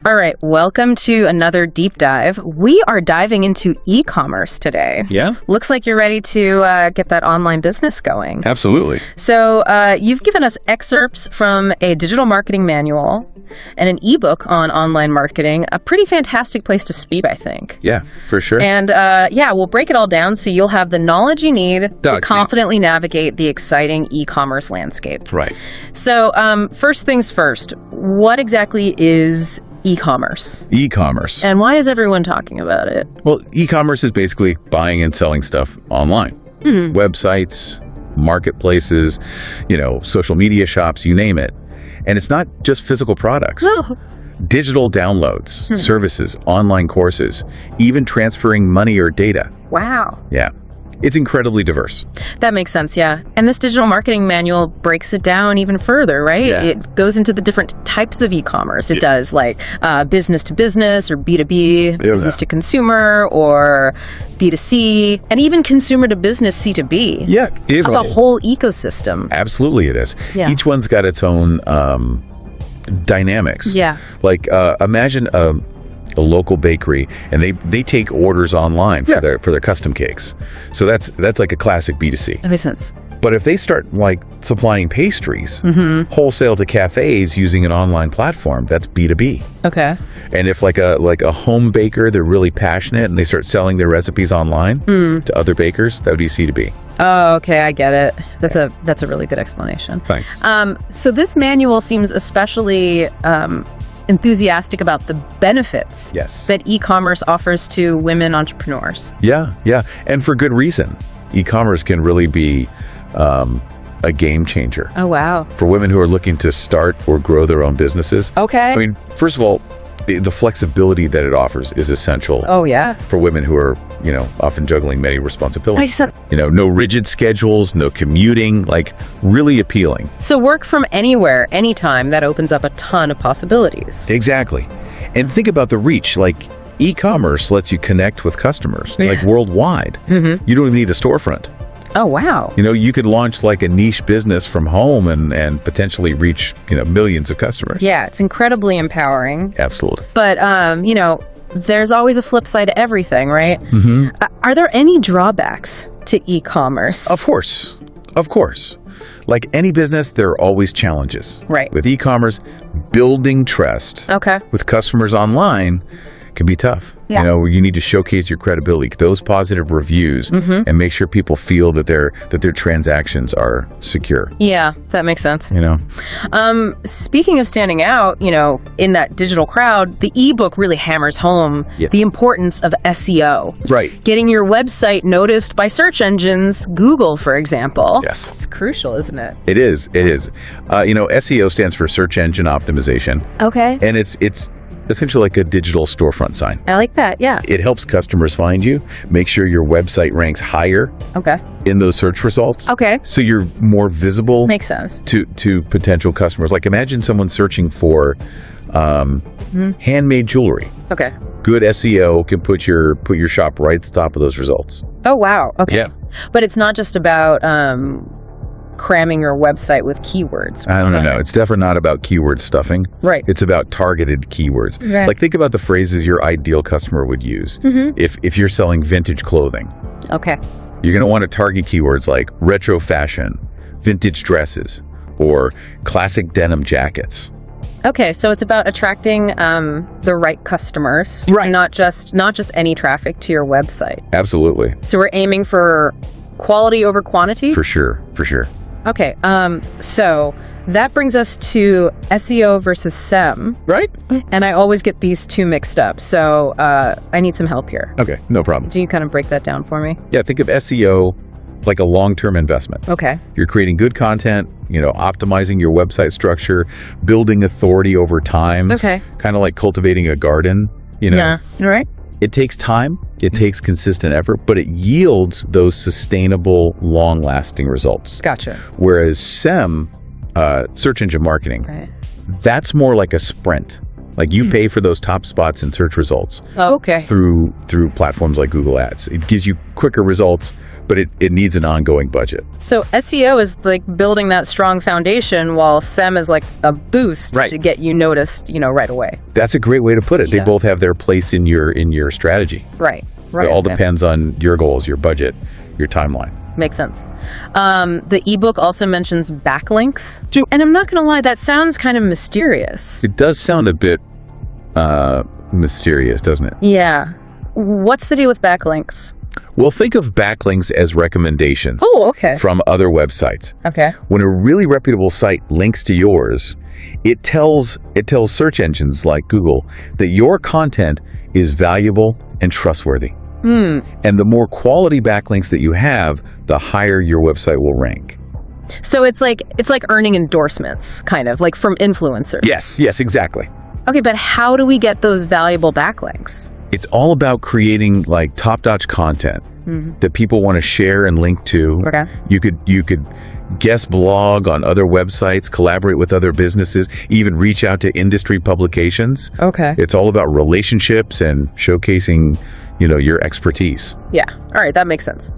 All right, welcome to another deep dive. We are diving into e-commerce today. Yeah. Looks like you're ready to get that online business going. Absolutely. So you've given us excerpts from a digital marketing manual and an ebook on online marketing. A pretty fantastic place to speak, I think. Yeah, for sure. And we'll break it all down so you'll have the knowledge you need to confidently navigate the exciting e-commerce landscape. Right. So first things first, what exactly is e-commerce? E-commerce. And why is everyone talking about it? Well, e-commerce is basically buying and selling stuff online. Mm-hmm. Websites, marketplaces, social media shops, you name it. And it's not just physical products. Oh. Digital downloads, services, online courses, even transferring money or data. Wow. Yeah. It's incredibly diverse. That makes sense, yeah. And this digital marketing manual breaks it down even further, right? Yeah. It goes into the different types of e-commerce. It does like business to business or B2B, business to consumer or B2C, and even consumer to business C2B. Yeah, it is. It's a whole ecosystem. Absolutely it is. Yeah. Each one's got its own dynamics. Yeah. Like imagine a local bakery, and they take orders online for their custom cakes. So that's like a classic B2C. That makes sense. But if they start like supplying pastries wholesale to cafes using an online platform, that's B2B. Okay. And if like a home baker, they're really passionate and they start selling their recipes online to other bakers, that would be C2B. Oh, okay, I get it. That's a really good explanation. Thanks. So this manual seems especially enthusiastic about the benefits that e-commerce offers to women entrepreneurs. Yeah. And for good reason. E-commerce can really be a game changer. Oh, wow. For women who are looking to start or grow their own businesses. Okay. I mean, first of all, the flexibility that it offers is essential. Oh, yeah. For women who are, often juggling many responsibilities. I said, no rigid schedules, no commuting, like really appealing. So work from anywhere, anytime, that opens up a ton of possibilities. Exactly. And think about the reach, like e-commerce lets you connect with customers, like worldwide. Mm-hmm. You don't even need a storefront. Oh, wow. You could launch like a niche business from home and potentially reach, millions of customers. Yeah, it's incredibly empowering. Absolutely. But, there's always a flip side to everything, right? Mm-hmm. Are there any drawbacks to e-commerce? Of course. Like any business, there are always challenges. Right. With e-commerce, building trust with customers online can be tough. Yeah. You need to showcase your credibility, those positive reviews, and make sure people feel that their transactions are secure. Yeah, that makes sense. Speaking of standing out, in that digital crowd, the ebook really hammers home the importance of SEO. Right. Getting your website noticed by search engines, Google, for example. Yes. It's crucial, isn't it? It is. SEO stands for search engine optimization. Okay. And it's essentially like a digital storefront sign. I like that, yeah. It helps customers find you, make sure your website ranks higher in those search results. Okay. So you're more visible. Makes sense. To potential customers. Like imagine someone searching for handmade jewelry. Okay. Good SEO can put your shop right at the top of those results. Oh, wow. Okay. Yeah. But it's not just about cramming your website with keywords. I don't know. It's definitely not about keyword stuffing. Right. It's about targeted keywords. Right. Like think about the phrases your ideal customer would use. If you're selling vintage clothing. Okay. You're going to want to target keywords like retro fashion, vintage dresses, or classic denim jackets. Okay, so it's about attracting the right customers, right? Not just any traffic to your website. Absolutely. So we're aiming for quality over quantity? For sure. Okay, so that brings us to SEO versus SEM. Right. And I always get these two mixed up, so I need some help here. Okay, no problem. Do you kind of break that down for me? Yeah, think of SEO like a long-term investment. Okay. You're creating good content, optimizing your website structure, building authority over time. Okay. Kind of like cultivating a garden, Yeah, right. It takes time, it takes consistent effort, but it yields those sustainable, long-lasting results. Gotcha. Whereas SEM, search engine marketing, that's more like a sprint. Like you pay for those top spots in search results Okay. through platforms like Google Ads. It gives you quicker results, but it needs an ongoing budget. So SEO is like building that strong foundation, while SEM is like a boost Right. to get you noticed, right away. That's a great way to put it. They Yeah. both have their place in your strategy. Right. It all depends on your goals, your budget, your timeline. Makes sense. The ebook also mentions backlinks. And I'm not going to lie, that sounds kind of mysterious. It does sound a bit mysterious, doesn't it? Yeah. What's the deal with backlinks? Well, think of backlinks as recommendations Okay. from other websites. Okay. When a really reputable site links to yours, it tells search engines like Google that your content is valuable and trustworthy. And the more quality backlinks that you have, the higher your website will rank. So it's like earning endorsements, kind of like from influencers. Yes, exactly. Okay, but how do we get those valuable backlinks? It's all about creating like top-notch content that people want to share and link to. Okay. You could guest blog on other websites, collaborate with other businesses, even reach out to industry publications. Okay. It's all about relationships and showcasing, your expertise. Yeah. All right, that makes sense.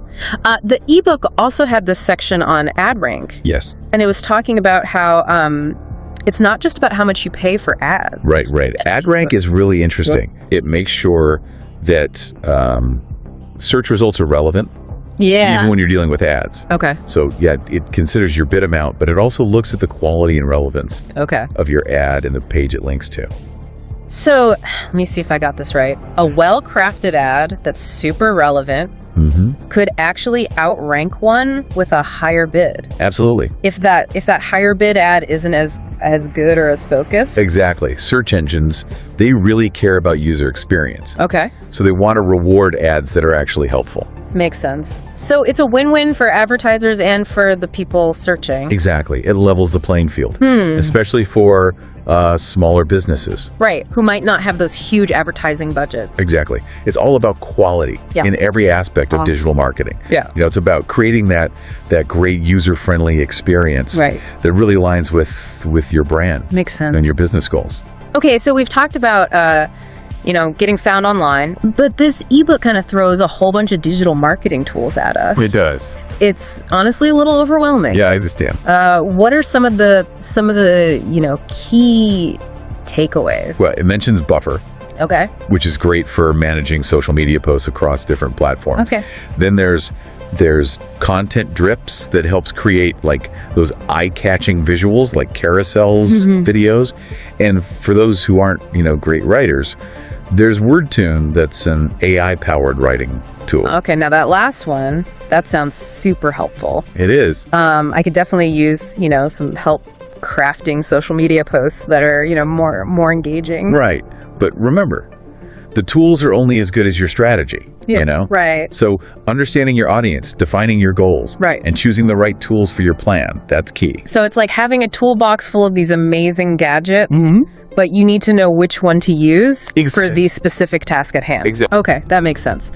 The ebook also had this section on ad rank. Yes. And it was talking about how it's not just about how much you pay for ads. Right. Ad rank is really interesting. It makes sure that search results are relevant, Yeah. even when you're dealing with ads. Okay. So, yeah, it considers your bid amount, but it also looks at the quality and relevance Okay. of your ad and the page it links to. So let me see if I got this right. A well-crafted ad that's super relevant could actually outrank one with a higher bid. Absolutely. If that higher bid ad isn't as good or as focused. Exactly. Search engines, they really care about user experience. Okay. So they want to reward ads that are actually helpful. Makes sense. So it's a win-win for advertisers and for the people searching. Exactly. It levels the playing field, especially for smaller businesses. Right. Who might not have those huge advertising budgets. Exactly. It's all about quality in every aspect of digital marketing. Yeah. It's about creating that great user-friendly experience that really aligns with your brand. Makes sense. And your business goals. Okay, so we've talked about getting found online, but this ebook kind of throws a whole bunch of digital marketing tools at us. It does. It's honestly a little overwhelming. Yeah, I understand. What are some of the key takeaways? Well, it mentions Buffer. Okay. Which is great for managing social media posts across different platforms. Okay. Then there's content drips that helps create like those eye-catching visuals like carousels, videos. And for those who aren't, great writers, there's WordTune that's an AI-powered writing tool. Okay, now that last one, that sounds super helpful. It is. I could definitely use, some help crafting social media posts that are, more engaging. Right. But remember, the tools are only as good as your strategy, Right. So understanding your audience, defining your goals, Right. and choosing the right tools for your plan, that's key. So it's like having a toolbox full of these amazing gadgets, but you need to know which one to use for the specific task at hand. Exactly. Okay, that makes sense.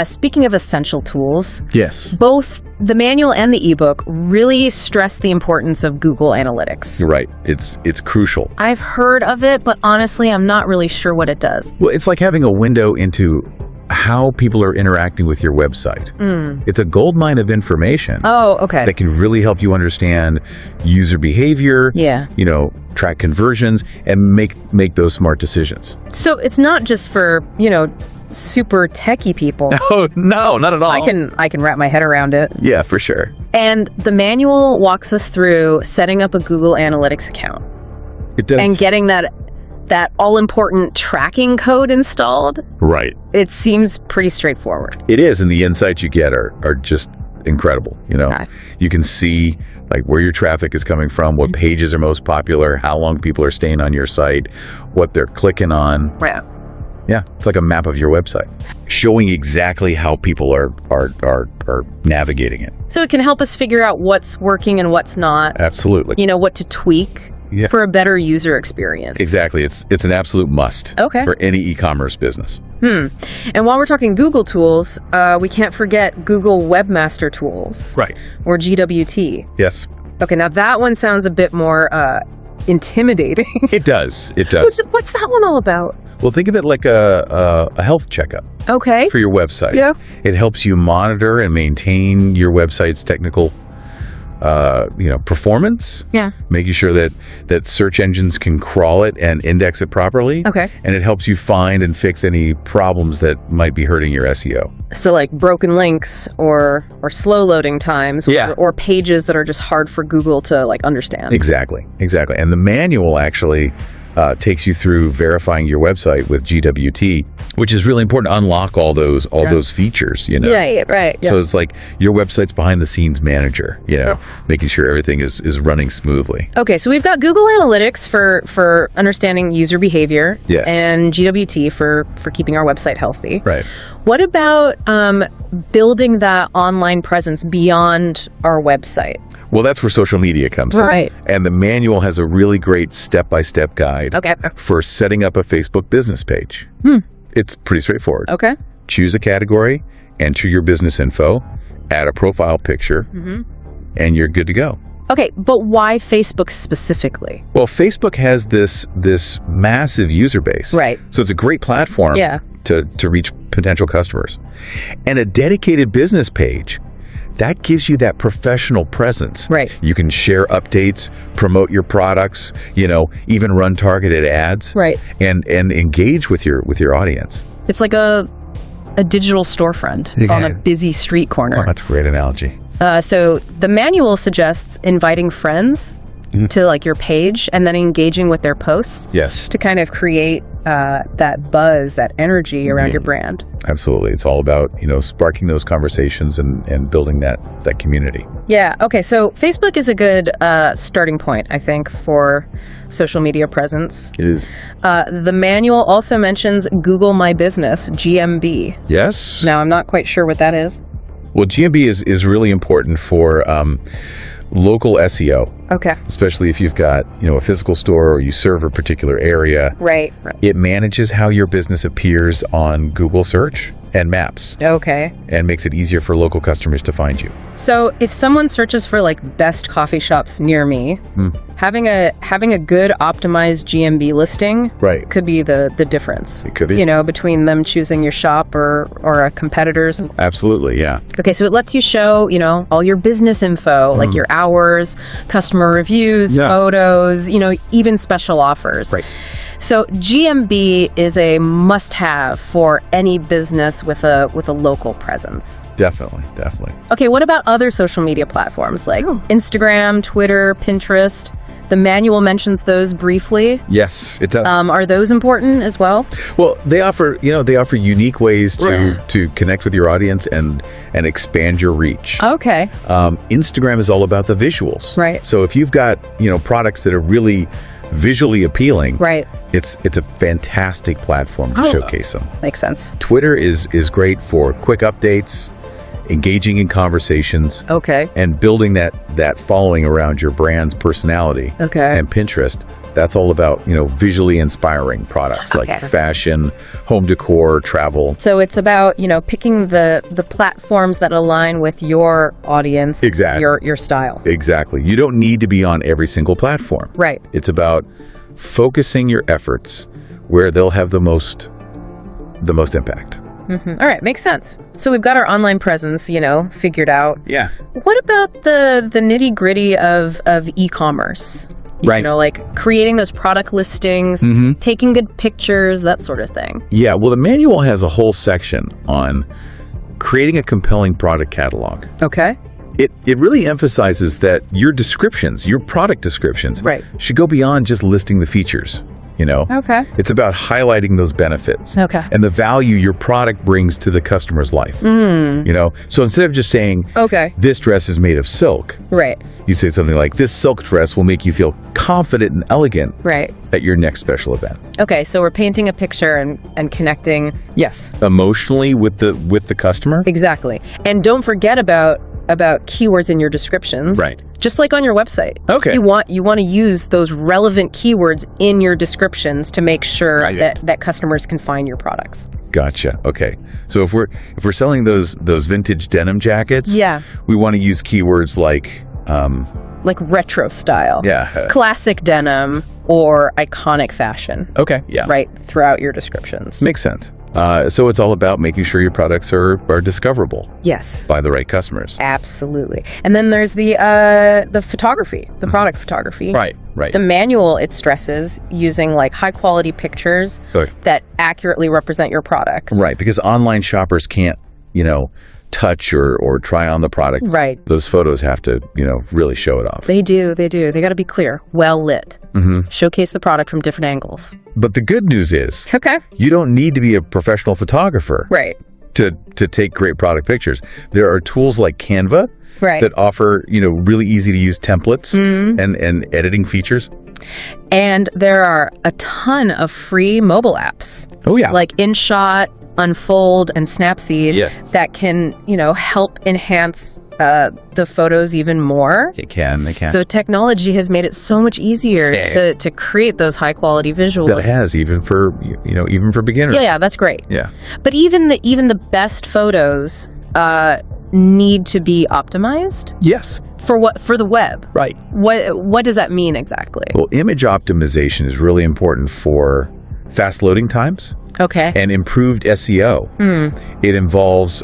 Speaking of essential tools, Yes. both the manual and the ebook really stress the importance of Google Analytics. You're right. It's crucial. I've heard of it, but honestly, I'm not really sure what it does. Well, it's like having a window into how people are interacting with your website. It's a goldmine of information. Oh, okay. That can really help you understand user behavior, Yeah. track conversions, and make those smart decisions. So it's not just for, super techie people. Oh, no, not at all. I can wrap my head around it. Yeah, for sure. And the manual walks us through setting up a Google Analytics account It does. and getting that all-important tracking code installed. Right. It seems pretty straightforward. It is, and the insights you get are just incredible. Okay. You can see like where your traffic is coming from, what pages are most popular, how long people are staying on your site, what they're clicking on. Right. Yeah, it's like a map of your website, showing exactly how people are navigating it. So it can help us figure out what's working and what's not. Absolutely. What to tweak for a better user experience. Exactly. It's an absolute must for any e-commerce business. And while we're talking Google tools, we can't forget Google Webmaster Tools. Right. Or GWT. Yes. Okay, now that one sounds a bit more intimidating. It does. It does. What's that one all about? Well, think of it like a health checkup. Okay. For your website. Yeah. It helps you monitor and maintain your website's technical performance. Yeah. Making sure that search engines can crawl it and index it properly. Okay. And it helps you find and fix any problems that might be hurting your SEO. So like broken links or slow loading times or pages that are just hard for Google to like understand. Exactly. And the manual actually takes you through verifying your website with GWT, which is really important to unlock all those features, Right. So it's like your website's behind the scenes manager, making sure everything is running smoothly. Okay, so we've got Google Analytics for understanding user behavior, yes, and GWT for keeping our website healthy. Right. What about building that online presence beyond our website? Well, that's where social media comes in. Right. And the manual has a really great step-by-step guide for setting up a Facebook business page. It's pretty straightforward. Okay. Choose a category, enter your business info, add a profile picture, and you're good to go. Okay, but why Facebook specifically? Well, Facebook has this massive user base. Right. So it's a great platform to reach potential customers. And a dedicated business page, that gives you that professional presence. Right. You can share updates, promote your products, even run targeted ads. Right. And engage with your audience. It's like a digital storefront on a busy street corner. Oh, that's a great analogy. So the manual suggests inviting friends to like your page and then engaging with their posts. Yes. To kind of create that buzz, that energy around your brand. Absolutely. It's all about, sparking those conversations and building that community. Yeah. Okay. So Facebook is a good starting point, I think, for social media presence. It is. The manual also mentions Google My Business, GMB. Yes. Now, I'm not quite sure what that is. Well, GMB is really important for local SEO. Okay. Especially if you've got, a physical store or you serve a particular area. Right. It manages how your business appears on Google search and maps. Okay. And makes it easier for local customers to find you. So if someone searches for like best coffee shops near me, having a good optimized GMB listing could be the difference. It could be. Between them choosing your shop or a competitor's. Absolutely, yeah. Okay, so it lets you show, all your business info, like your hours, customer reviews, photos, even special offers. Right. So GMB is a must-have for any business with a local presence. Definitely. Okay, what about other social media platforms like Instagram, Twitter, Pinterest? The manual mentions those briefly. Yes, it does. Are those important as well? Well, they offer unique ways to connect with your audience and expand your reach. Okay. Instagram is all about the visuals. Right. So if you've got, products that are really visually appealing, it's a fantastic platform to showcase them. Makes sense. Twitter is great for quick updates, engaging in conversations, and building that following around your brand's personality. And Pinterest, that's all about visually inspiring products like fashion, home decor, travel. So it's about picking the platforms that align with your audience, your style. Exactly. You don't need to be on every single platform. Right. It's about focusing your efforts where they'll have the most impact. All right, makes sense. So we've got our online presence, figured out. Yeah. What about the nitty-gritty of e-commerce? Right. Like creating those product listings, taking good pictures, that sort of thing. Yeah, well, the manual has a whole section on creating a compelling product catalog. Okay. It really emphasizes that your product descriptions, should go beyond just listing the features. Okay. It's about highlighting those benefits. Okay. And the value your product brings to the customer's life. So instead of just saying, this dress is made of silk. Right. You say something like, this silk dress will make you feel confident and elegant at your next special event. Okay, so we're painting a picture and connecting, emotionally with the customer. Exactly. And don't forget about keywords in your descriptions. Right. Just like on your website. Okay. You want to use those relevant keywords in your descriptions to make sure that customers can find your products. Gotcha. Okay. So if we're selling those vintage denim jackets, we want to use keywords like like retro style. Yeah. Classic denim or iconic fashion. Okay. Yeah. Right throughout your descriptions. Makes sense. So it's all about making sure your products are discoverable. Yes. By the right customers. Absolutely. And then there's the photography, the product photography. Right. The manual, it stresses using like high quality pictures that accurately represent your products. Right, because online shoppers can't, touch or try on the product. Right. Those photos have to, really show it off. They do. They got to be clear, well lit. Showcase the product from different angles. But the good news is, you don't need to be a professional photographer. Right. To take great product pictures. There are tools like Canva that offer, really easy to use templates and editing features. And there are a ton of free mobile apps. Oh, yeah. Like InShot, Unfold, and Snapseed that can, help enhance the photos even more. They can. So technology has made it so much easier to create those high quality visuals. That has, even for beginners. Yeah, that's great. Yeah. But even the best photos need to be optimized. Yes. For the web. Right. What does that mean exactly? Well, image optimization is really important for fast loading times. Okay. And improved SEO. It involves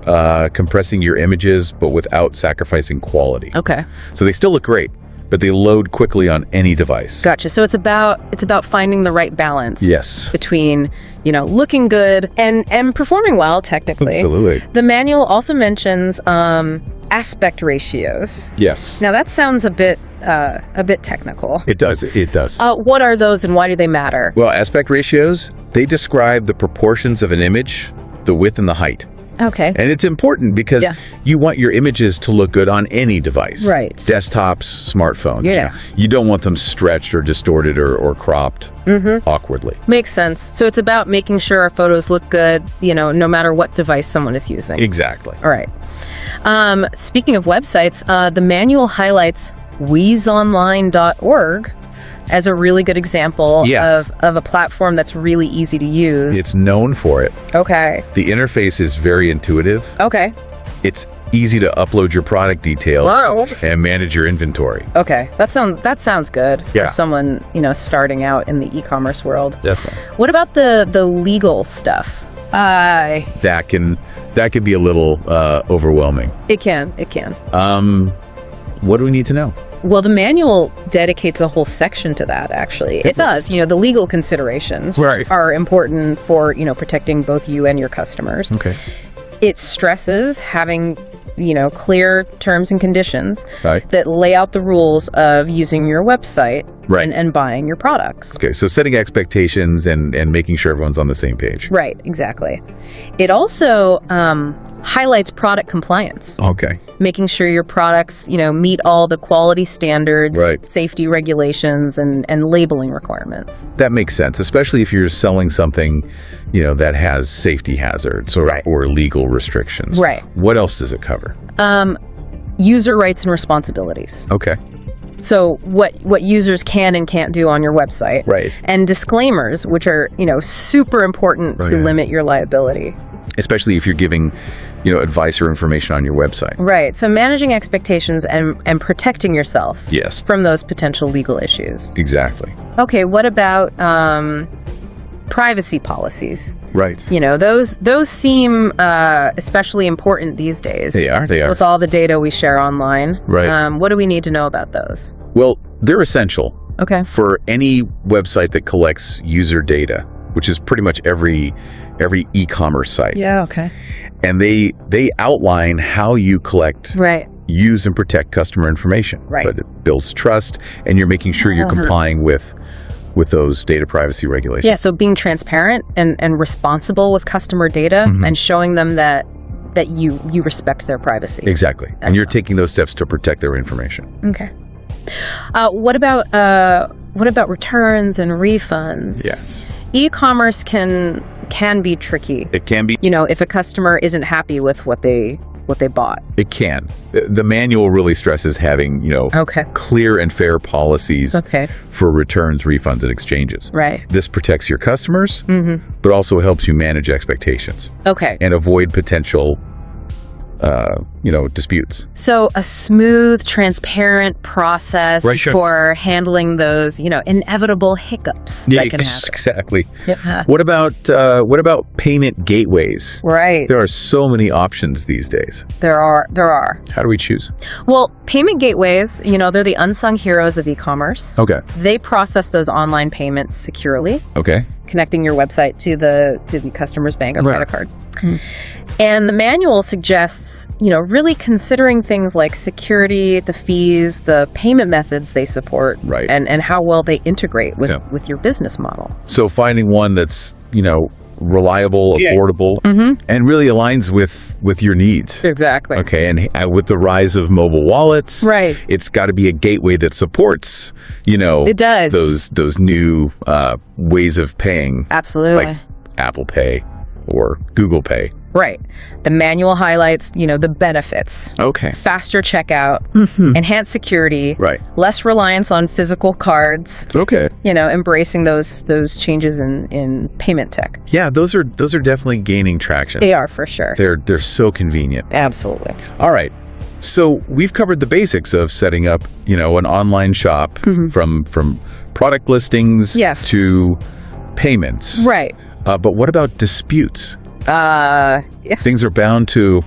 compressing your images, but without sacrificing quality. Okay. So they still look great, but they load quickly on any device. Gotcha. So it's about finding the right balance. Yes. Between, looking good and performing well technically. Absolutely. The manual also mentions aspect ratios. Yes. Now that sounds a bit technical. It does. What are those and why do they matter? Well, aspect ratios, they describe the proportions of an image, the width and the height. Okay. And it's important because you want your images to look good on any device. Right. Desktops, smartphones. Yeah. You don't want them stretched or distorted or cropped awkwardly. Makes sense. So it's about making sure our photos look good, no matter what device someone is using. Exactly. All right. Speaking of websites, the manual highlights wheezonline.org as a really good example of a platform that's really easy to use. It's known for it. Okay. The interface is very intuitive. Okay. It's easy to upload your product details and manage your inventory. Okay. That sounds good for someone, starting out in the e-commerce world. Definitely. What about the legal stuff? That can be a little overwhelming. It can. What do we need to know? Well, the manual dedicates a whole section to that, actually. It does. The legal considerations are important for, protecting both you and your customers. Okay. It stresses having, clear terms and conditions that lay out the rules of using your website and buying your products. Okay, so setting expectations and making sure everyone's on the same page. Right, exactly. It also highlights product compliance. Okay. Making sure your products, meet all the quality standards, safety regulations, and labeling requirements. That makes sense, especially if you're selling something, that has safety hazards or legal restrictions. Right. What else does it cover? User rights and responsibilities. Okay. So what users can and can't do on your website. Right. And disclaimers, which are, super important to limit your liability. Especially if you're giving, advice or information on your website. Right. So managing expectations and protecting yourself from those potential legal issues. Exactly. Okay, what about privacy policies? Right. Those seem especially important these days. They are. With all the data we share online. Right. What do we need to know about those? Well, they're essential. Okay. For any website that collects user data, which is pretty much every e-commerce site. Yeah, okay. And they outline how you collect, use, and protect customer information. Right. But it builds trust, and you're making sure you're complying with those data privacy regulations. Yeah, so being transparent and responsible with customer data and showing them that you respect their privacy. Exactly. And you're taking those steps to protect their information. Okay. What about returns and refunds? Yes. E-commerce can be tricky. It can be. If a customer isn't happy with what they bought. It can. The manual really stresses having, clear and fair policies for returns, refunds, and exchanges. Right. This protects your customers, but also helps you manage expectations. Okay. And avoid potential, disputes? So a smooth, transparent process for handling those, inevitable hiccups that can happen. Exactly. Yep. What about payment gateways? Right. There are so many options these days. There are. How do we choose? Well, payment gateways, they're the unsung heroes of e-commerce. Okay. They process those online payments securely. Okay. Connecting your website to the customer's bank or credit card. Hmm. And the manual suggests, really considering things like security, the fees, the payment methods they support, right, and how well they integrate with your business model. So finding one that's, reliable, affordable, and really aligns with your needs. Exactly. Okay, and with the rise of mobile wallets, right, it's got to be a gateway that supports, it does, those new ways of paying. Absolutely. Like Apple Pay or Google Pay. Right. The manual highlights, the benefits. Okay. Faster checkout, enhanced security, right, less reliance on physical cards. Okay. Embracing those changes in payment tech. Yeah, those are definitely gaining traction. They are, for sure. They're so convenient. Absolutely. All right. So we've covered the basics of setting up, an online shop from product listings to payments. Right. But what about disputes? Yeah. Things are bound to,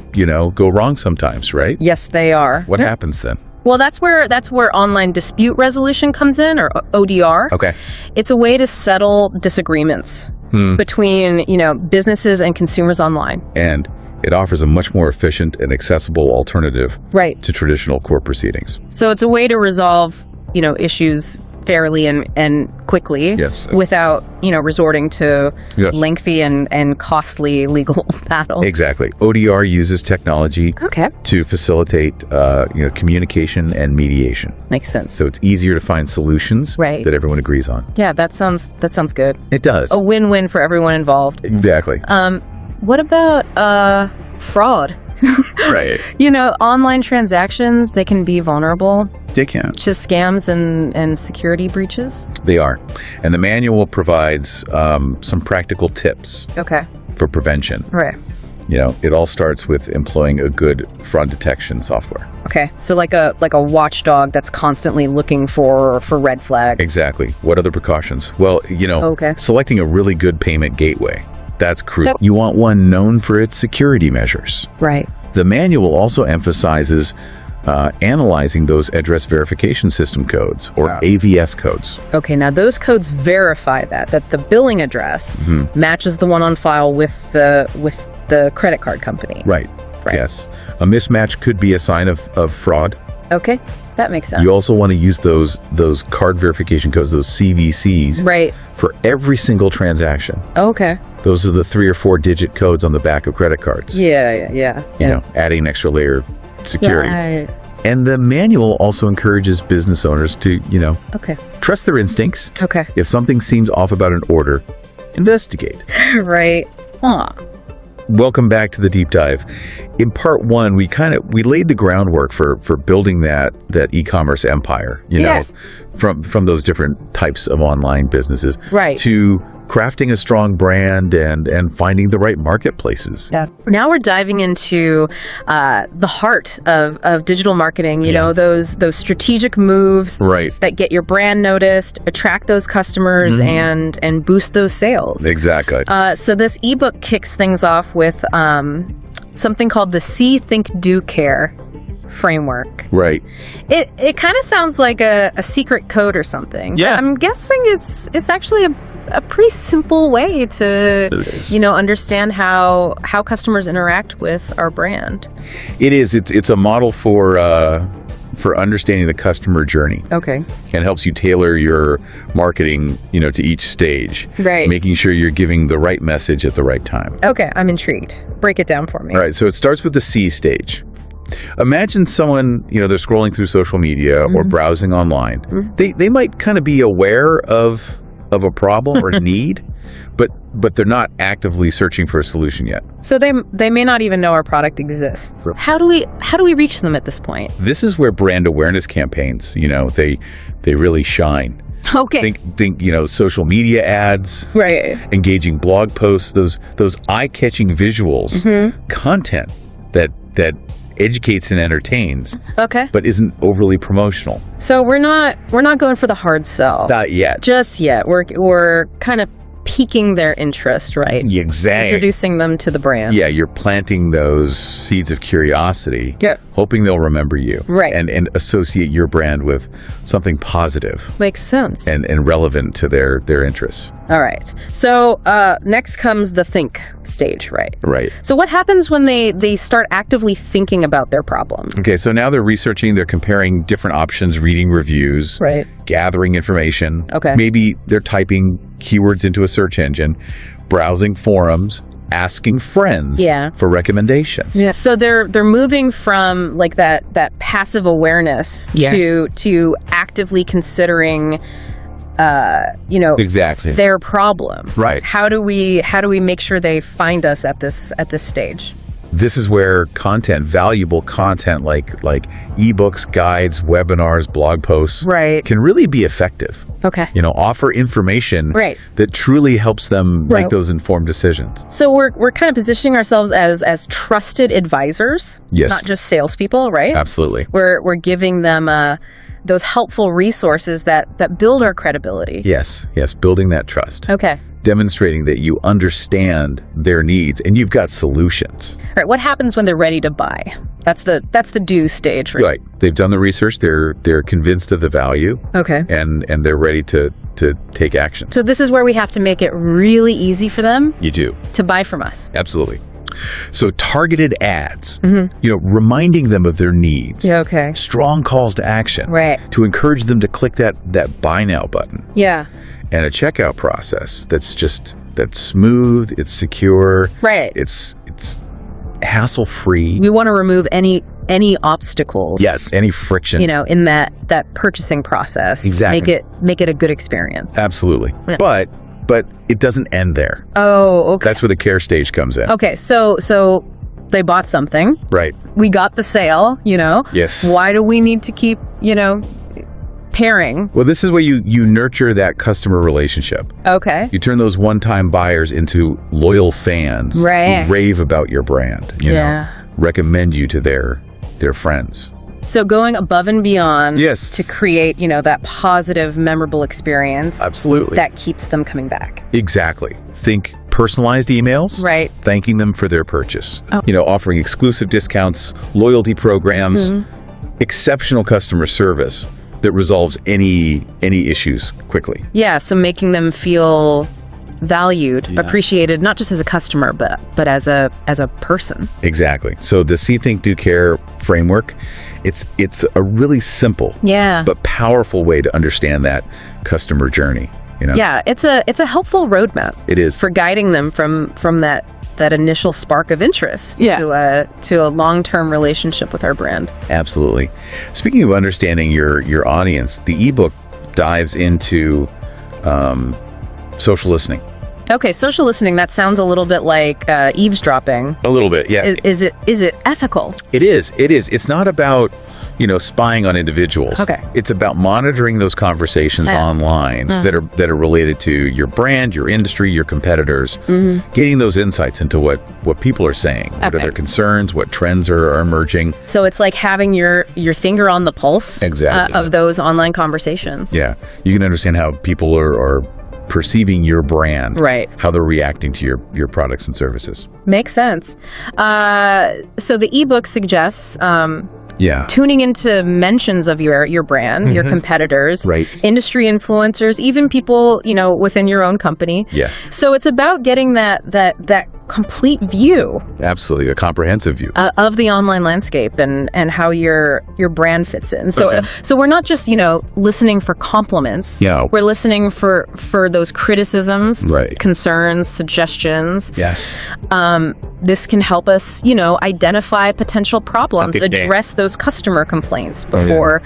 go wrong sometimes, right? Yes, they are. What happens then? Well, that's where online dispute resolution comes in, or ODR. Okay. It's a way to settle disagreements between, businesses and consumers online. And it offers a much more efficient and accessible alternative to traditional court proceedings. So it's a way to resolve, issues fairly and quickly, without resorting to lengthy and costly legal battles. Exactly. ODR uses technology to facilitate communication and mediation. Makes sense. So it's easier to find solutions that everyone agrees on. Yeah, that sounds good. It does. A win-win for everyone involved. Exactly. What about fraud? Right. Online transactions, they can be vulnerable. They can. To scams and security breaches? They are. And the manual provides some practical tips for prevention. Right. It all starts with employing a good fraud detection software. Okay. So like a watchdog that's constantly looking for red flags. Exactly. What other precautions? Well, selecting a really good payment gateway. That's crucial. You want one known for its security measures. Right. The manual also emphasizes analyzing those address verification system codes, or AVS codes. Okay, now those codes verify that the billing address matches the one on file with the credit card company. Right. Yes. A mismatch could be a sign of fraud. Okay. That makes sense. You also want to use those card verification codes, those CVCs, for every single transaction. Okay. Those are the 3 or 4 digit codes on the back of credit cards. Yeah. Adding an extra layer of security. Right. And the manual also encourages business owners to, trust their instincts. Okay. If something seems off about an order, investigate. Right. Huh. Welcome back to the deep dive. In part 1, we laid the groundwork for building that e-commerce empire, from those different types of online businesses, to crafting a strong brand and finding the right marketplaces. Yeah. Now we're diving into the heart of digital marketing, those strategic moves that get your brand noticed, attract those customers, and boost those sales. Exactly. So this ebook kicks things off with something called the See, Think, Do, Care framework. Right. It kind of sounds like a secret code or something. Yeah. I'm guessing it's actually a pretty simple way to understand how customers interact with our brand. It is. It's a model for understanding the customer journey. Okay. And helps you tailor your marketing, to each stage. Right. Making sure you're giving the right message at the right time. Okay, I'm intrigued. Break it down for me. All right. So it starts with the C stage. Imagine someone, they're scrolling through social media or browsing online. They might kind of be aware of a problem or need, but they're not actively searching for a solution yet. So they may not even know our product exists. How do we reach them at this point? This is where brand awareness campaigns, they really shine. Okay. Think social media ads, engaging blog posts, those eye-catching visuals, content that educates and entertains, okay, but isn't overly promotional. So we're not going for the hard sell. Not yet. Just yet. We're kind of piquing their interest, right? Exactly. Introducing them to the brand. Yeah, you're planting those seeds of curiosity, hoping they'll remember you, right? And associate your brand with something positive. Makes sense. And relevant to their interests. All right. So next comes the think stage, right? Right. So what happens when they start actively thinking about their problem? Okay, so now they're researching, they're comparing different options, reading reviews, right, gathering information. Okay. Maybe they're typing keywords into a search engine, browsing forums, asking friends for recommendations. Yeah. So they're moving from like that passive awareness to actively considering exactly their problem. Right. How do we make sure they find us at this stage? This is where valuable content like ebooks, guides, webinars, blog posts can really be effective. Okay. Offer information that truly helps them make those informed decisions. So we're kind of positioning ourselves as trusted advisors, not just salespeople, right? Absolutely. We're giving them those helpful resources that build our credibility. Yes, building that trust. Okay. Demonstrating that you understand their needs and you've got solutions. All right. What happens when they're ready to buy? That's the do stage, right? Right. They've done the research. They're convinced of the value. Okay. And they're ready to take action. So this is where we have to make it really easy for them. You do. To buy from us. Absolutely. So targeted ads, reminding them of their needs. Yeah, okay. Strong calls to action. Right. To encourage them to click that buy now button. Yeah. And a checkout process that's smooth, it's secure. Right. It's hassle-free. We want to remove any obstacles. Yes, any friction. In that purchasing process. Exactly. Make it a good experience. Absolutely. Yeah. But it doesn't end there. Oh, okay. That's where the care stage comes in. Okay, so they bought something. Right. We got the sale, Yes. Why do we need to keep, pairing? Well, this is where you nurture that customer relationship. Okay. You turn those one-time buyers into loyal fans. Right. Who rave about your brand, recommend you to their friends. So going above and beyond to create, that positive, memorable experience. Absolutely. That keeps them coming back. Exactly. Think personalized emails. Right. Thanking them for their purchase. Oh. Offering exclusive discounts, loyalty programs, exceptional customer service that resolves any issues quickly. Yeah, so making them feel valued, appreciated, not just as a customer, but as a person. Exactly. So the See, Think, Do, Care framework, it's a really simple but powerful way to understand that customer journey. Yeah, it's a helpful roadmap. It is for guiding them from that initial spark of interest to a long-term relationship with our brand. Absolutely. Speaking of understanding your audience, the ebook dives into social listening. Okay, social listening, that sounds a little bit like eavesdropping. A little bit, yeah. Is it ethical? It is. It's not about, spying on individuals. Okay. It's about monitoring those conversations online that are related to your brand, your industry, your competitors, getting those insights into what people are saying, what are their concerns, what trends are emerging. So it's like having your finger on the pulse of those online conversations. Yeah. You can understand how people are perceiving your brand, right? How they're reacting to your products and services. Makes sense. So the ebook suggests tuning into mentions of your brand, your competitors, industry influencers, even people within your own company. Yeah. So it's about getting that complete view. Absolutely, a comprehensive view of the online landscape and how your brand fits in. So we're not just listening for compliments. Yeah. We're listening for those criticisms, concerns, suggestions. Yes. This can help us, identify potential problems, address those customer complaints before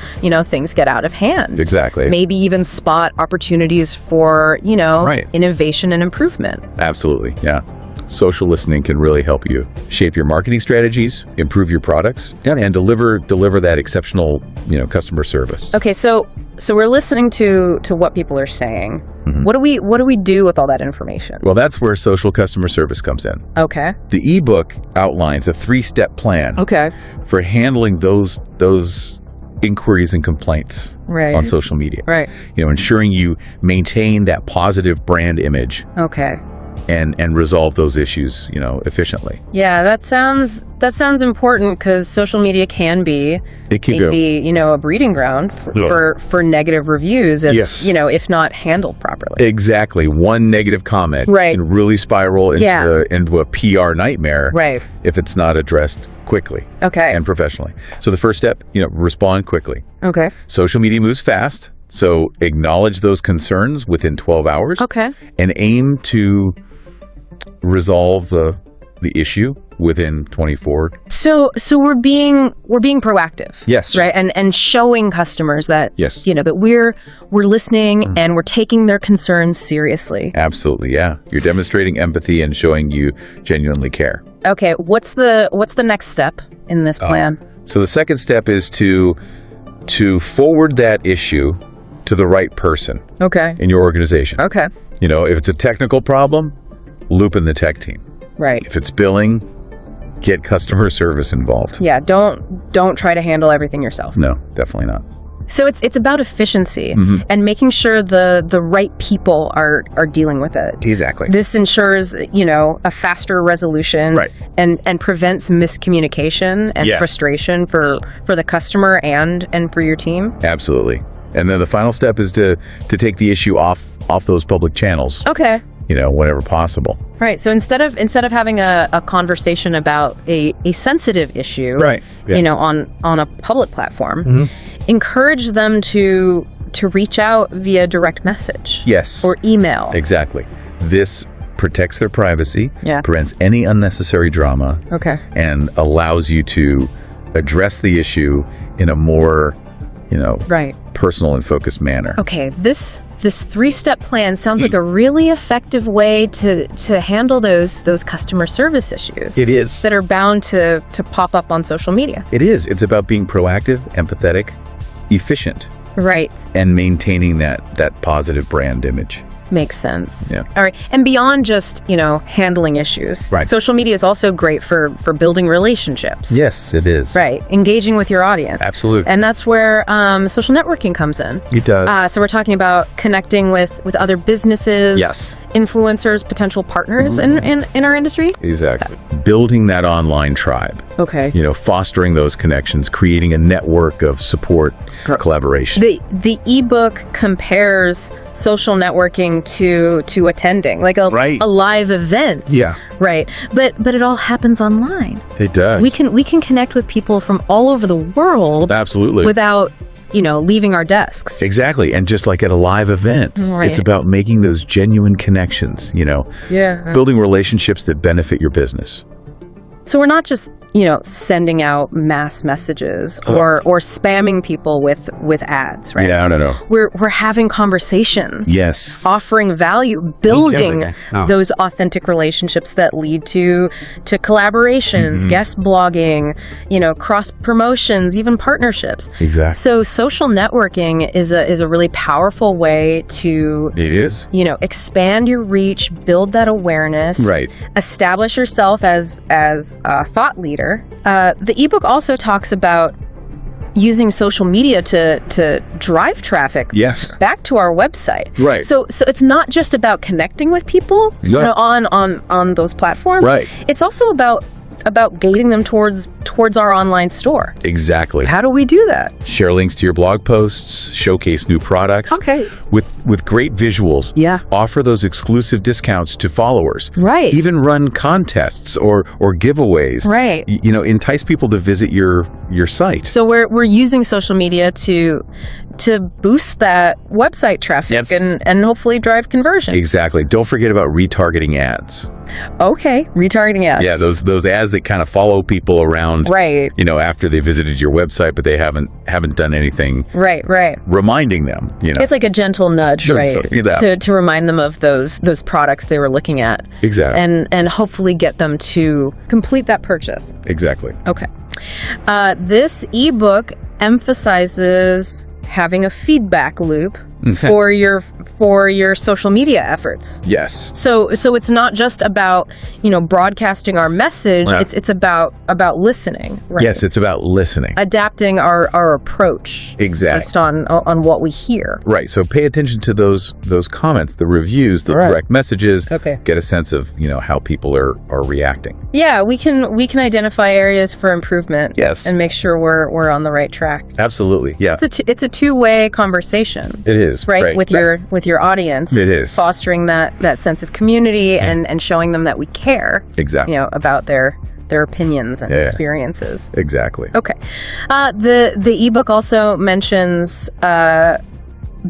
things get out of hand. Exactly. Maybe even spot opportunities for innovation and improvement. Absolutely. Yeah. Social listening can really help you shape your marketing strategies, improve your products, and deliver that exceptional, customer service. Okay, so So we're listening to what people are saying. Mm-hmm. What do we do with all that information? Well, that's where social customer service comes in. Okay. The ebook outlines a 3-step plan. Okay. For handling those inquiries and complaints on social media. Right. Ensuring you maintain that positive brand image. Okay. And resolve those issues, efficiently. Yeah, that sounds important, because social media can be a breeding ground for negative reviews if not handled properly. Exactly. One negative comment can really spiral into a PR nightmare if it's not addressed quickly and professionally. So the first step, respond quickly. Okay. Social media moves fast, so acknowledge those concerns within 12 hours. Okay. And aim to resolve the issue within 24. So we're being proactive. Yes. Right. And showing customers that that we're listening and we're taking their concerns seriously. Absolutely. Yeah. You're demonstrating empathy and showing you genuinely care. Okay. What's the next step in this plan? So the second step is to forward that issue to the right person. Okay. In your organization. Okay. If it's a technical problem, loop in the tech team. Right. If it's billing, get customer service involved. Yeah, don't try to handle everything yourself. No, definitely not. So it's about efficiency and making sure the right people are dealing with it. Exactly. This ensures, a faster resolution and prevents miscommunication and frustration for the customer and for your team. Absolutely. And then the final step is to take the issue off those public channels. Okay. Whenever possible. Right. So instead of having a conversation about a sensitive issue, on a public platform, encourage them to reach out via direct message. Yes. Or email. Exactly. This protects their privacy, Yeah. prevents any unnecessary drama, Okay. and allows you to address the issue in a more, Right. personal and focused manner. Okay. This 3-step plan sounds like a really effective way to handle those customer service issues. It is. That are bound to pop up on social media. It is. It's about being proactive, empathetic, efficient, Right. and maintaining that positive brand image. Makes sense. Yeah. All right. And beyond just, handling issues, social media is also great for building relationships. Yes, it is. Right. Engaging with your audience. Absolutely. And that's where social networking comes in. It does. So we're talking about connecting with other businesses, influencers, potential partners in our industry. Exactly. Building that online tribe. Okay. Fostering those connections, creating a network of support, collaboration. The ebook compares social networking to attending, like a live event. Yeah. Right. But it all happens online. It does. We can connect with people from all over the world. Absolutely. Without, leaving our desks. Exactly. And just like at a live event, it's about making those genuine connections, building relationships that benefit your business. So we're not just, sending out mass messages or spamming people with ads, right? No. We're having conversations. Yes. Offering value, building those authentic relationships that lead to collaborations, guest blogging, cross promotions, even partnerships. Exactly. So social networking is a really powerful way to expand your reach, build that awareness, establish yourself as a thought leader. The ebook also talks about using social media to drive traffic back to our website. Right. So it's not just about connecting with people on those platforms. Right. It's also about gating them towards our online store. Exactly. How do we do that? Share links to your blog posts, showcase new products. Okay. With great visuals. Yeah. Offer those exclusive discounts to followers. Right. Even run contests or giveaways. Right. Entice people to visit your site. So we're using social media to boost that website traffic and hopefully drive conversion. Exactly. Don't forget about retargeting ads. Okay, retargeting ads. Yeah, those ads that kind of follow people around. Right. After they visited your website, but they haven't done anything. Right. Reminding them. It's like a gentle nudge, right? To remind them of those products they were looking at. Exactly. And hopefully get them to complete that purchase. Exactly. Okay. This ebook emphasizes having a feedback loop for your social media efforts. Yes. So it's not just about, broadcasting our message. Yeah. It's about listening. Right? Yes, it's about listening. Adapting our approach. Exactly. Just on what we hear. Right. So pay attention to those comments, the reviews, the direct messages. Okay. Get a sense of, how people are reacting. Yeah, we can identify areas for improvement. Yes. And make sure we're on the right track. Absolutely. Yeah. It's a two-way conversation. It is. Right? With your audience. It is. Fostering that sense of community and showing them that we care. Exactly. About their opinions and experiences. Exactly. Okay. The ebook also mentions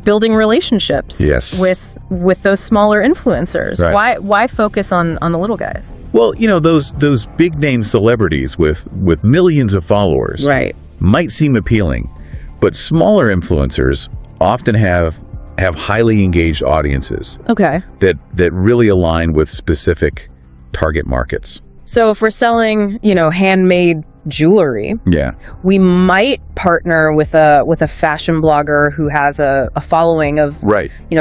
building relationships. Yes. With those smaller influencers. Right. Why focus on the little guys? Well, those big name celebrities with millions of followers might seem appealing, but smaller influencers often have highly engaged audiences. Okay. That really align with specific target markets. So if we're selling, handmade jewelry, we might partner with a fashion blogger who has a following of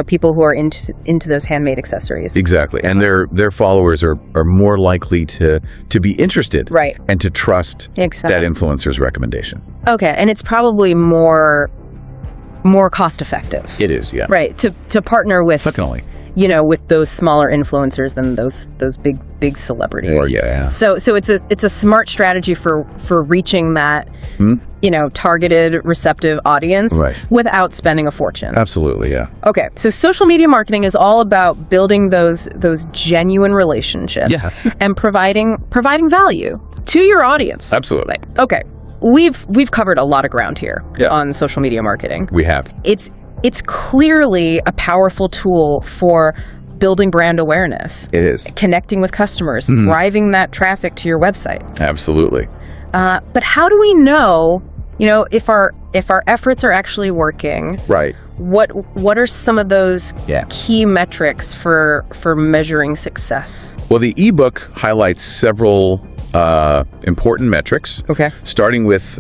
people who are into those handmade accessories. Exactly. And their followers are more likely to be interested and to trust that influencer's recommendation. Okay. And it's probably more cost effective. It is, yeah. Right. To partner with definitely. With those smaller influencers than those big celebrities. Or yeah. So it's a smart strategy for reaching that targeted receptive audience without spending a fortune. Absolutely, yeah. Okay. So social media marketing is all about building those genuine relationships and providing value to your audience. Absolutely. Okay. We've covered a lot of ground here on social media marketing. We have. It's clearly a powerful tool for building brand awareness. It is. Connecting with customers, driving that traffic to your website. Absolutely. But how do we know, if our efforts are actually working? Right. What are some of those key metrics for measuring success? Well, the ebook highlights several important metrics. Okay. Starting with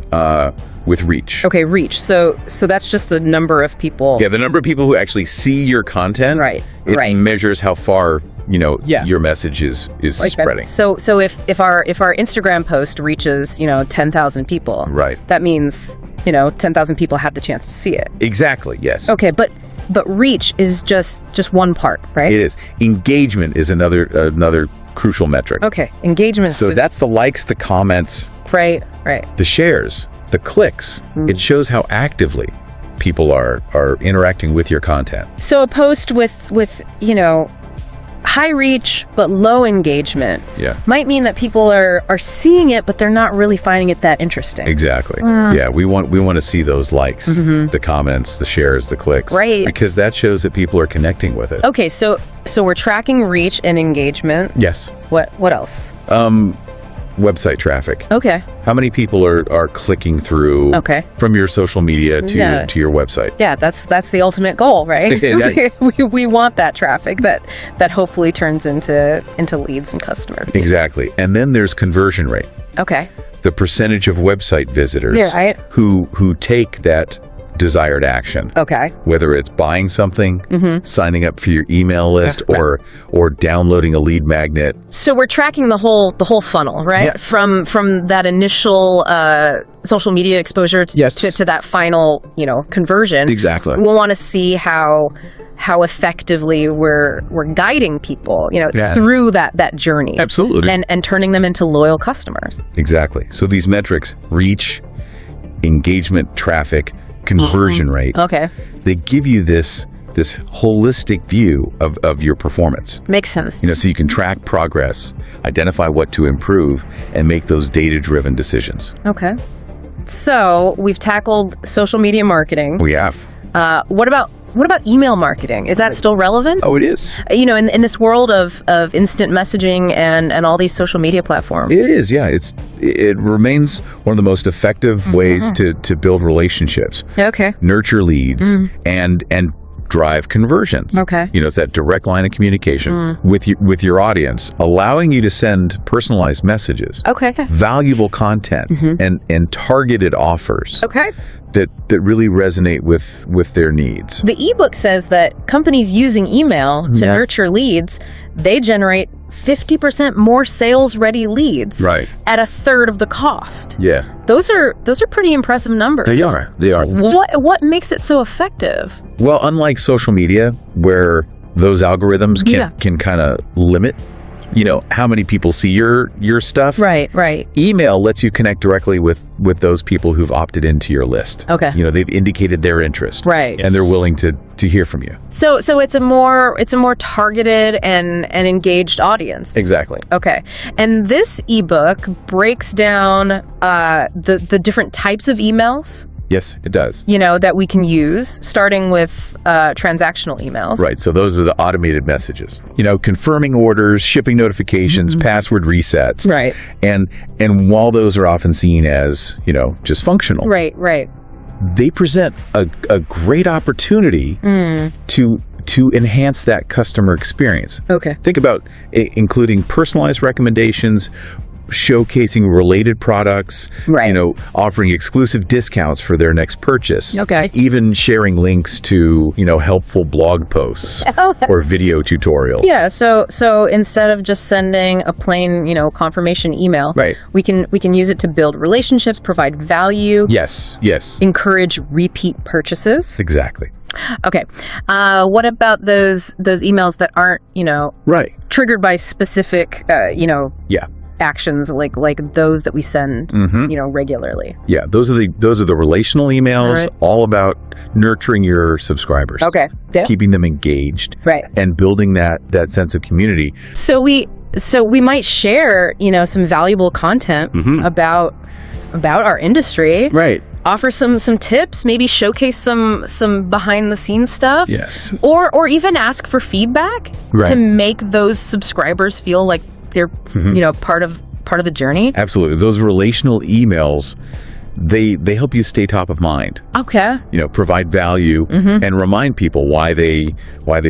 reach. Okay, reach. So that's just the number of people. Yeah, the number of people who actually see your content. Right. It measures how far your message is spreading. So if our Instagram post reaches 10,000 people, that means 10,000 people had the chance to see it. Exactly. Yes. Okay, but reach is just one part, right? It is. Engagement is another crucial metric. Okay, engagement. So that's the likes, the comments, right, the shares, the clicks. It shows how actively people are interacting with your content. So a post with high reach but low engagement might mean that people are seeing it, but they're not really finding it that interesting. Exactly. Yeah, we want to see those likes, the comments, the shares, the clicks, because that shows that people are connecting with it. Okay, so we're tracking reach and engagement. Yes. What else? Website traffic. Okay. How many people are clicking through from your social media to your website? Yeah, that's the ultimate goal, right? we want that traffic that hopefully turns into leads and customers. Exactly. And then there's conversion rate. Okay. The percentage of website visitors who take that desired action. Okay. Whether it's buying something, signing up for your email list, or downloading a lead magnet. So we're tracking the whole funnel, right? Yeah. From that initial social media exposure to that final, conversion. Exactly. We'll want to see how effectively we're guiding people, through that journey. Absolutely. And turning them into loyal customers. Exactly. So these metrics, reach, engagement, traffic, conversion rate. Okay. They give you this holistic view of your performance. Makes sense. So you can track progress, identify what to improve, and make those data-driven decisions. Okay. So we've tackled social media marketing. We have. What about email marketing? Is that still relevant? Oh, it is. In this world of instant messaging and all these social media platforms. It is, yeah. It remains one of the most effective ways to build relationships. Okay. Nurture leads and drive conversions. Okay. It's that direct line of communication with your audience, allowing you to send personalized messages. Okay. Valuable content and targeted offers. Okay. That really resonate with their needs. The ebook says that companies using email to nurture leads, they generate 50% more sales-ready leads at a third of the cost. Yeah. Those are pretty impressive numbers. They are. What makes it so effective? Well, unlike social media, where those algorithms can kind of limit how many people see your stuff. Right. Email lets you connect directly with those people who've opted into your list. Okay. They've indicated their interest. Right. And they're willing to hear from you. So it's a more targeted and engaged audience. Exactly. Okay. And this ebook breaks down the different types of emails. Yes, it does. That we can use, starting with transactional emails. Right. So those are the automated messages. Confirming orders, shipping notifications, password resets. Right. And while those are often seen as, just functional. Right. They present a great opportunity to enhance that customer experience. Okay. Think about including personalized recommendations, showcasing related products, offering exclusive discounts for their next purchase. Okay. Even sharing links to, helpful blog posts or video tutorials. Yeah, so instead of just sending a plain, confirmation email, we can use it to build relationships, provide value. Yes. Encourage repeat purchases. Exactly. Okay. What about those emails that aren't, triggered by specific, actions like those that we send regularly? Yeah, those are the relational emails, all about nurturing your subscribers. Okay. Yeah. Keeping them engaged, and building that sense of community. So we might share some valuable content about our industry, offer some tips, maybe showcase some behind the scenes stuff, yes, or even ask for feedback to make those subscribers feel like they're part of the journey. Absolutely. Those relational emails, they help you stay top of mind. Okay. Provide value and remind people why they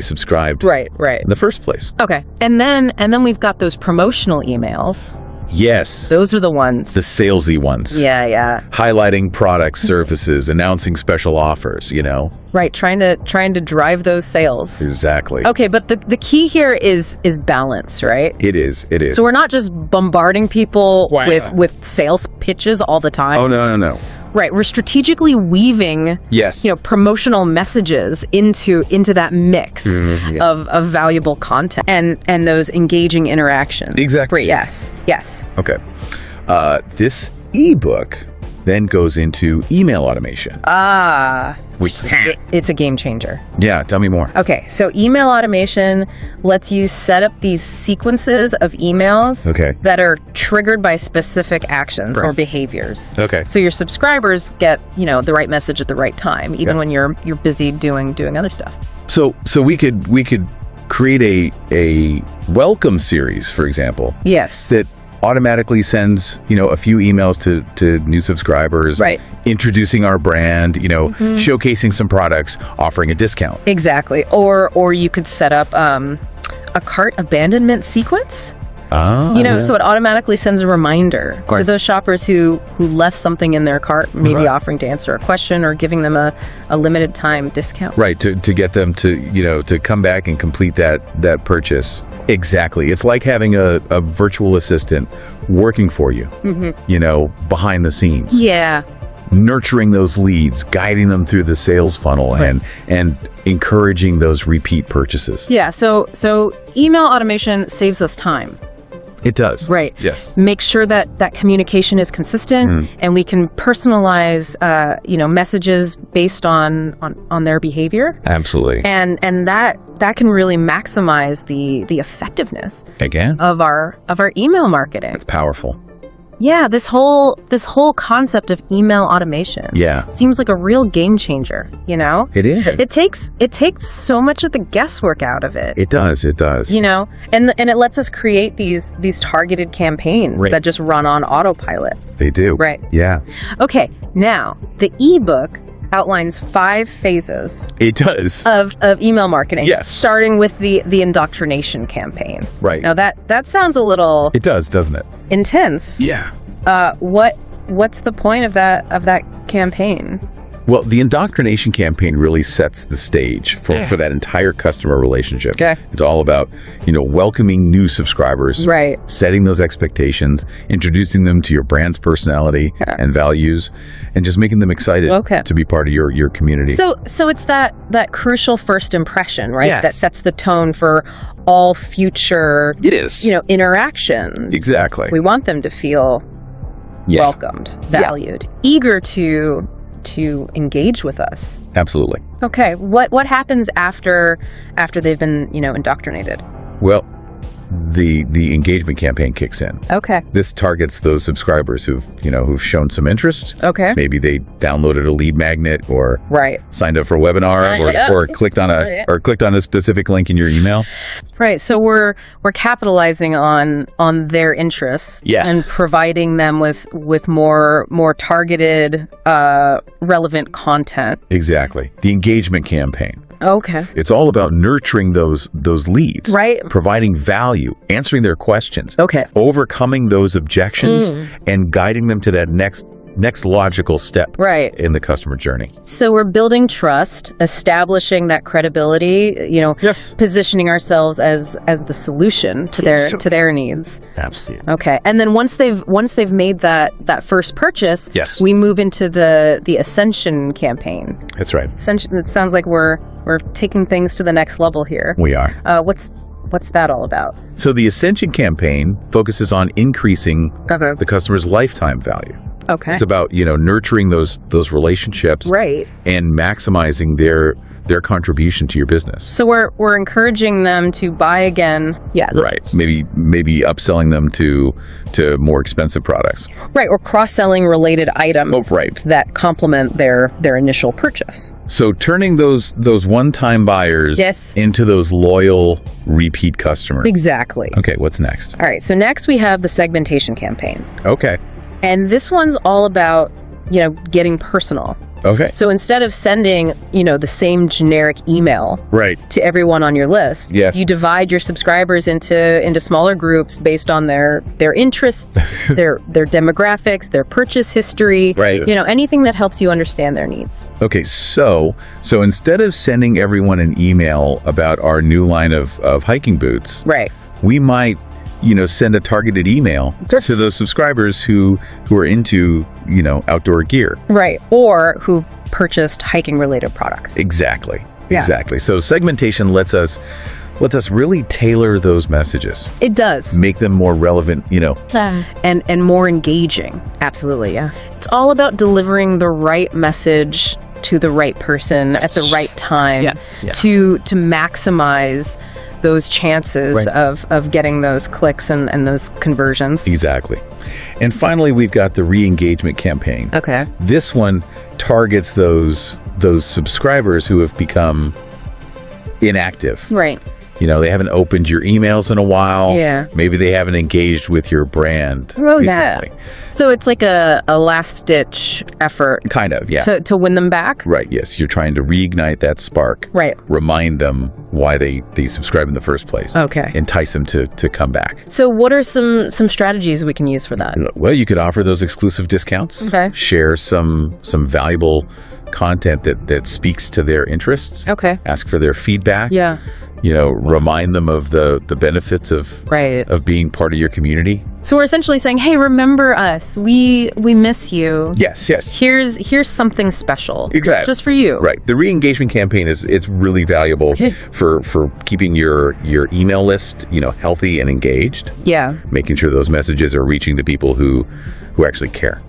subscribed right in the first place. Okay. And then we've got those promotional emails. Yes. Those are the ones. The salesy ones. Yeah. Highlighting products, services, announcing special offers, Right, trying to drive those sales. Exactly. Okay, but the key here is balance, right? It is. So we're not just bombarding people with sales pitches all the time. Oh, no. Right, we're strategically weaving promotional messages into that mix of valuable content and those engaging interactions. Exactly. Great. Yes. Okay. This ebook then goes into email automation. It's a game changer. Yeah, tell me more. Okay, so email automation lets you set up these sequences of emails that are triggered by specific actions or behaviors. Okay. So your subscribers get, the right message at the right time, even when you're busy doing other stuff. So we could create a welcome series, for example. Yes. That automatically sends, a few emails to new subscribers, introducing our brand, showcasing some products, offering a discount. Exactly. Or you could set up a cart abandonment sequence. So it automatically sends a reminder to those shoppers who left something in their cart, maybe offering to answer a question or giving them a limited time discount. Right, to get them to come back and complete that purchase. Exactly. It's like having a virtual assistant working for you, behind the scenes. Yeah. Nurturing those leads, guiding them through the sales funnel and encouraging those repeat purchases. Yeah, so email automation saves us time. It does. Right. Yes. Make sure that communication is consistent and we can personalize messages based on their behavior. Absolutely. And that can really maximize the effectiveness of our email marketing. It's powerful. Yeah, this whole concept of email automation seems like a real game changer, It is. It takes so much of the guesswork out of it. It does. And it lets us create these targeted campaigns that just run on autopilot. They do. Right. Yeah. Okay, now the ebook outlines 5 phases. It does. Of email marketing. Yes. Starting with the indoctrination campaign. Right. Now that sounds a little... It does, doesn't it? Intense. Yeah. What's the point of that campaign? Well, the indoctrination campaign really sets the stage for that entire customer relationship. Okay. It's all about, welcoming new subscribers, right? Setting those expectations, introducing them to your brand's personality and values, and just making them excited to be part of your community. So it's that crucial first impression, right? Yes. That sets the tone for all future interactions. Exactly. We want them to feel welcomed, valued, eager to engage with us. Absolutely. Okay. What happens after they've been, indoctrinated? Well, the engagement campaign kicks in. Okay. This targets those subscribers who've shown some interest. Okay. Maybe they downloaded a lead magnet or signed up for a webinar or clicked on a specific link in your email. Right. So we're capitalizing on their interests and providing them with more targeted relevant content. Exactly. The engagement campaign. Okay. It's all about nurturing those leads. Right. Providing value, answering their questions. Okay. Overcoming those objections and guiding them to that next logical step in the customer journey. So we're building trust, establishing that credibility, positioning ourselves as the solution to their needs. Absolutely. Okay. And then once they've made that first purchase, we move into the ascension campaign. That's right. Ascension, it sounds like we're taking things to the next level here. We are. What's that all about? So the ascension campaign focuses on increasing the customer's lifetime value. Okay. It's about, nurturing those relationships and maximizing their contribution to your business. So we're encouraging them to buy again. Yeah. Right. Maybe upselling them to more expensive products. Right. Or cross-selling related items that complement their initial purchase. So turning those one-time buyers into those loyal repeat customers. Exactly. Okay. What's next? All right. So next we have the segmentation campaign. Okay. And this one's all about, getting personal. Okay. So instead of sending, the same generic email to everyone on your list, you divide your subscribers into smaller groups based on their interests, their demographics, their purchase history, anything that helps you understand their needs. Okay, so instead of sending everyone an email about our new line of hiking boots, we might send a targeted email to those subscribers who are into, outdoor gear. Right. Or who've purchased hiking related products. Exactly. Exactly. So segmentation lets us really tailor those messages. It does. Make them more relevant, and more engaging. Absolutely, yeah. It's all about delivering the right message to the right person at the right time to maximize those chances of getting those clicks and those conversions. Exactly. And finally, we've got the re-engagement campaign. Okay. This one targets those subscribers who have become inactive. Right. They haven't opened your emails in a while. Yeah. Maybe they haven't engaged with your brand recently. Yeah. So it's like a last-ditch effort. Kind of, yeah. To win them back? Right, yes. You're trying to reignite that spark. Right. Remind them why they subscribe in the first place. Okay. Entice them to come back. So what are some strategies we can use for that? Well, you could offer those exclusive discounts. Okay. Share some valuable content that speaks to their interests. Okay. Ask for their feedback. Yeah. Remind them of the benefits of being part of your community. So we're essentially saying, hey, remember us. We miss you. Yes. Here's something special. Exactly. Just for you. Right. The re-engagement campaign it's really valuable for keeping your email list, healthy and engaged. Yeah. Making sure those messages are reaching the people who actually care.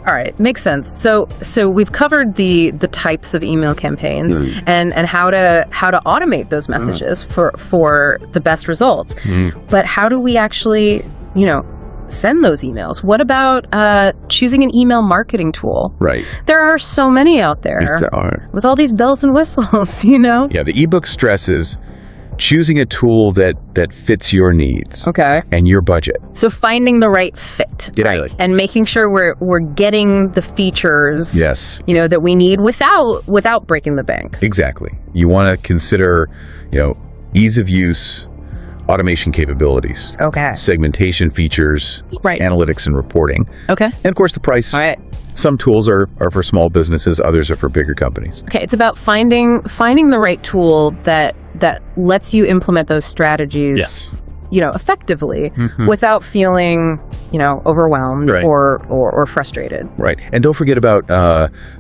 All right, makes sense. So we've covered the types of email campaigns and how to automate those messages for the best results. But how do we actually, send those emails? What about choosing an email marketing tool? Right. There are so many out there. There are. With all these bells and whistles, Yeah, the ebook stresses choosing a tool that fits your needs. Okay. And your budget. So finding the right fit. Right? And making sure we're getting the features. Yes. That we need without breaking the bank. Exactly. You want to consider, ease of use, automation capabilities. Okay. Segmentation features. Right. Analytics and reporting. Okay. And of course the price. All right. Some tools are for small businesses, others are for bigger companies. Okay, it's about finding the right tool that lets you implement those strategies. Yes. Effectively without feeling, overwhelmed or frustrated. Right. And don't forget about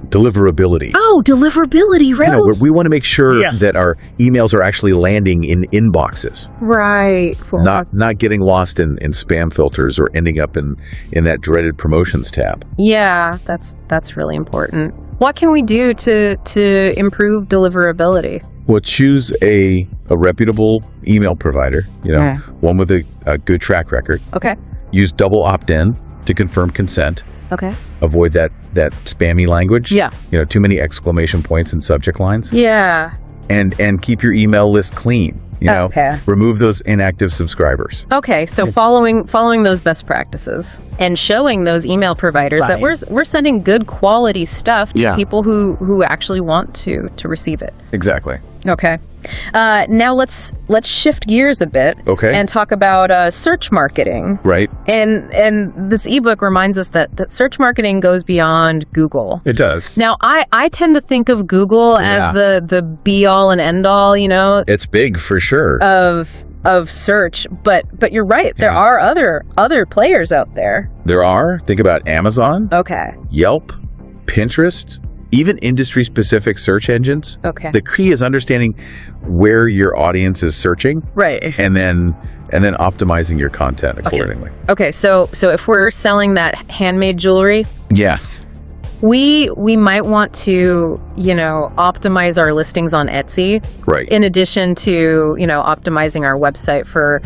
deliverability. Oh, deliverability, right? We want to make sure that our emails are actually landing in inboxes. Right. Not getting lost in spam filters or ending up in that dreaded promotions tab. Yeah, that's really important. What can we do to improve deliverability? Well, choose a reputable email provider, one with a good track record. Okay. Use double opt-in to confirm consent. Okay. Avoid that spammy language. Yeah. Too many exclamation points and subject lines. Yeah. And keep your email list clean. Okay. Remove those inactive subscribers. Okay, so following those best practices and showing those email providers that we're sending good quality stuff to people who actually want to receive it. Exactly. Okay. Now let's shift gears a bit. Okay. And talk about search marketing. Right. And this ebook reminds us that search marketing goes beyond Google. It does. Now I tend to think of Google as the be all and end all. It's big for sure. Of search, but you're right. There are other players out there. There are. Think about Amazon. Okay. Yelp, Pinterest. Even industry-specific search engines. Okay. The key is understanding where your audience is searching. Right. And then optimizing your content accordingly. Okay. So if we're selling that handmade jewelry, yes, we might want to optimize our listings on Etsy. Right. In addition to optimizing our website for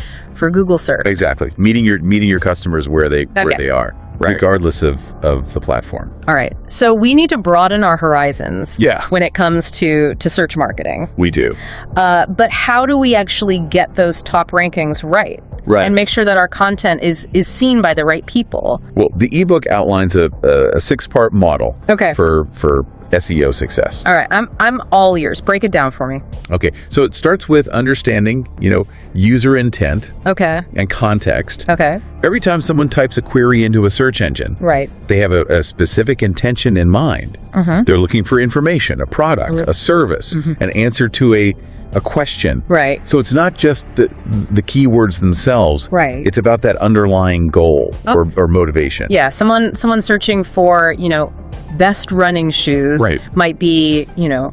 Google search. Exactly. Meeting your customers where they are. Right. Regardless of the platform. All right. So we need to broaden our horizons when it comes to search marketing. We do. But how do we actually get those top rankings right? Right. And make sure that our content is seen by the right people? Well, the ebook outlines a 6-part model for SEO success. All right. I'm all ears. Break it down for me. Okay. So it starts with understanding, user intent. Okay. And context. Okay. Every time someone types a query into a search engine, they have a specific intention in mind. They're looking for information, a product, a service, an answer to a question. Right. So it's not just the keywords themselves. Right. It's about that underlying goal or motivation. Yeah. Someone searching for, best running shoes might be,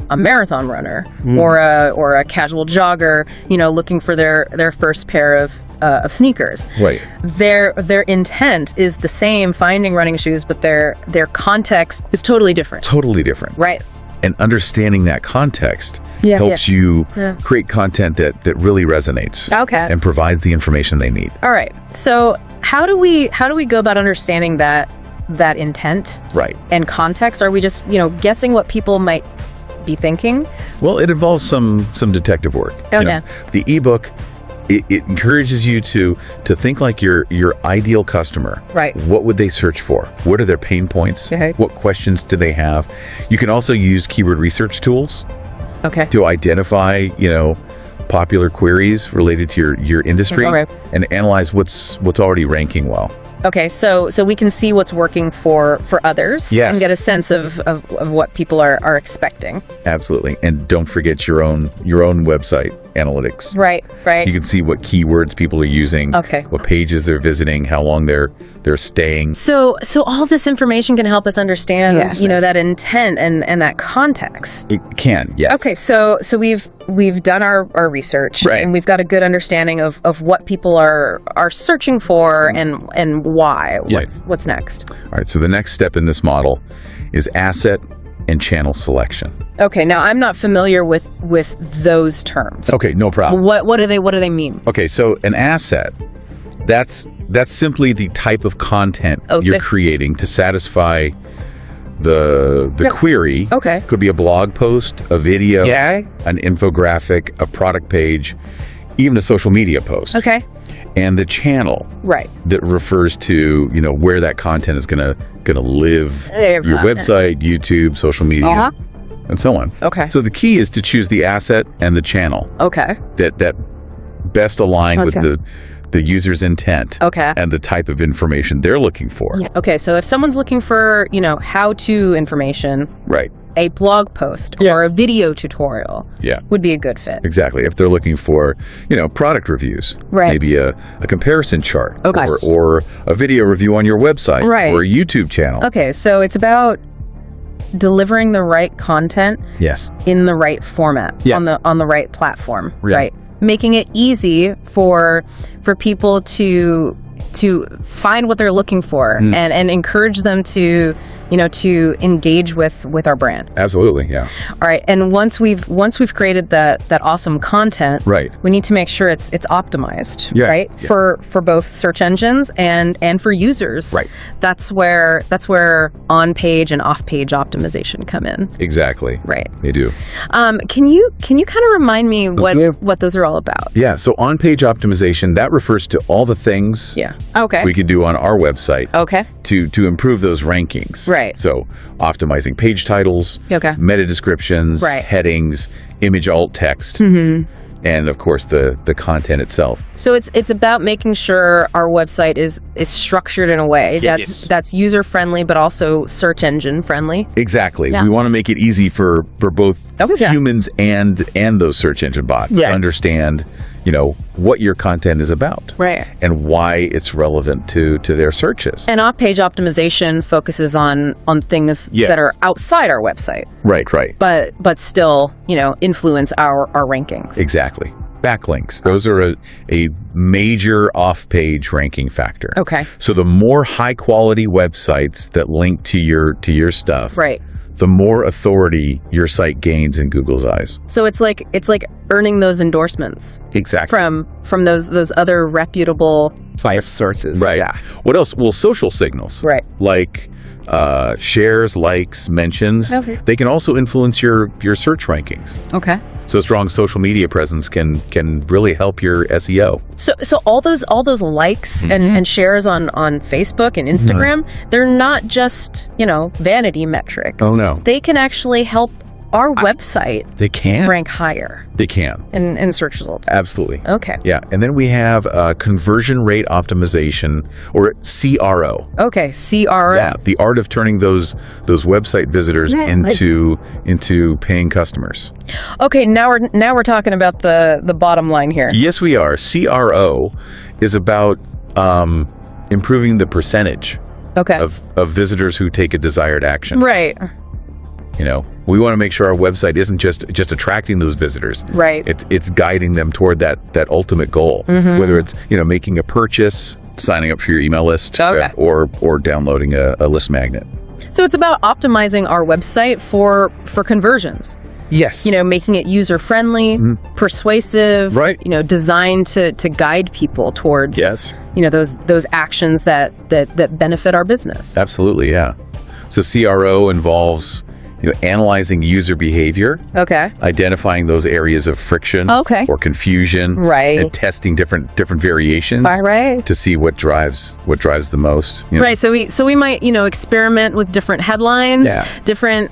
a marathon runner or a casual jogger, looking for their first pair of sneakers. Right. Their intent is the same, finding running shoes, but their context is totally different. Totally different. Right. And understanding that context helps you create content that really resonates. Okay. And provides the information they need. All right. So how do we go about understanding that intent and context? Are we just guessing what people might be thinking? Well, it involves some detective work. Okay. The ebook, it encourages you to think like your ideal customer. Right. What would they search for? What are their pain points? Okay. What questions do they have? You can also use keyword research tools to identify popular queries related to your industry and analyze what's already ranking well. Okay, so we can see what's working for others and get a sense of what people are expecting. Absolutely. And don't forget your own website analytics. Right. You can see what keywords people are using, what pages they're visiting, how long they're staying. So all this information can help us understand, that intent and that context. It can, yes. Okay, so we've done our research and we've got a good understanding of what people are searching for and why. What's next? All right, so the next step in this model is asset and channel selection. Okay, now I'm not familiar with those terms. Okay, no problem. What do they mean? Okay, so an asset, that's simply the type of content you're creating to satisfy the query could be a blog post, a video, an infographic, a product page, even a social media post. Okay. And the channel that refers to, where that content is gonna live, your website, YouTube, social media, and so on. Okay. So the key is to choose the asset and the channel. Okay. That best align with the user's intent and the type of information they're looking for. Okay, so if someone's looking for, how-to information, a blog post or a video tutorial would be a good fit. Exactly. If they're looking for, product reviews, maybe a comparison chart or a video review on your website or a YouTube channel. Okay, so it's about delivering the right content in the right format on the right platform, right? Making it easy for people to find what they're looking for and encourage them to engage with our brand. Absolutely, yeah. All right, and once we've created that awesome content, we need to make sure it's optimized, right? For both search engines and for users. Right. That's where on-page and off-page optimization come in. Exactly. Right. They do. Can you kind of remind me what those are all about? Yeah, so on-page optimization, that refers to all the things we could do on our website to improve those rankings. Right. So optimizing page titles, meta descriptions, headings, image alt text, and of course the content itself. So it's about making sure our website is structured in a way that's user friendly but also search engine friendly. Exactly. We want to make it easy for both humans and those search engine bots to understand what your content is about, and why it's relevant to their searches. And off-page optimization focuses on things that are outside our website, right? But still, influence our rankings. Exactly. Backlinks; those are a major off-page ranking factor. Okay. So the more high-quality websites that link to your stuff, the more authority your site gains in Google's eyes. So it's like earning those endorsements. Exactly. From those other reputable sources. Right. Yeah. What else? Well, social signals. Right. Like shares, likes, mentions. Okay. They can also influence your search rankings. Okay. So strong social media presence can really help your SEO. So all those likes and shares on Facebook and Instagram, they're not just, vanity metrics. Oh no. They can actually help our website rank higher. They can. In search results. Absolutely. Okay. Yeah. And then we have conversion rate optimization, or CRO. Okay, CRO. Yeah, the art of turning those website visitors into paying customers. Okay, now we're talking about the bottom line here. Yes, we are. CRO is about improving the percentage of visitors who take a desired action. Right. We want to make sure our website isn't just attracting those visitors. Right. It's guiding them toward that ultimate goal, whether it's, making a purchase, signing up for your email list, or downloading a list magnet. So it's about optimizing our website for conversions. Yes. Making it user-friendly, persuasive, designed to guide people towards those actions that benefit our business. Absolutely, yeah. So CRO involves analyzing user behavior, identifying those areas of friction or confusion, and testing different variations to see what drives the most. Right. So we might experiment with different headlines, different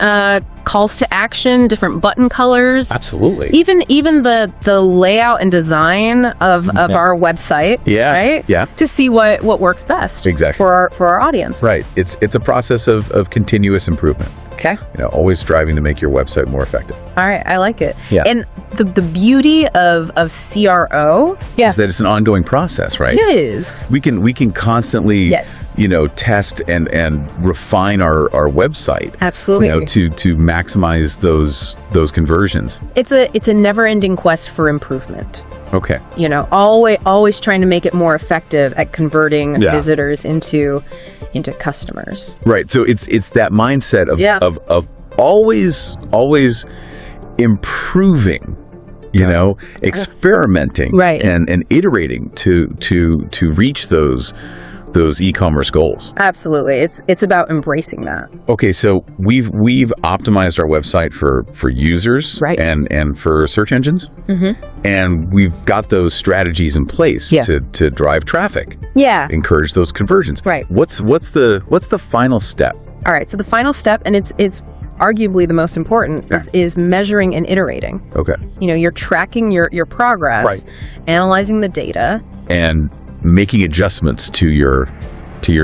calls to action, different button colors. Absolutely. Even the layout and design of our website. Right. Yeah. To see what works best. Exactly. For our audience. Right. It's a process of continuous improvement. Okay. Always striving to make your website more effective. All right, I like it. Yeah. And the beauty of CRO is that it's an ongoing process, right? It is. We can constantly test and refine our website. Absolutely. To maximize those conversions. It's a never-ending quest for improvement. Okay. Always trying to make it more effective at converting visitors into customers. Right. So it's that mindset of always improving, experimenting and iterating to reach those those e-commerce goals. Absolutely. It's about embracing that. Okay, so we've optimized our website for users, right, and for search engines, and we've got those strategies in place to drive traffic, encourage those conversions. Right. What's the final step? All right. So the final step, and it's arguably the most important, is measuring and iterating. Okay. You're tracking your progress, analyzing the data, and making adjustments to your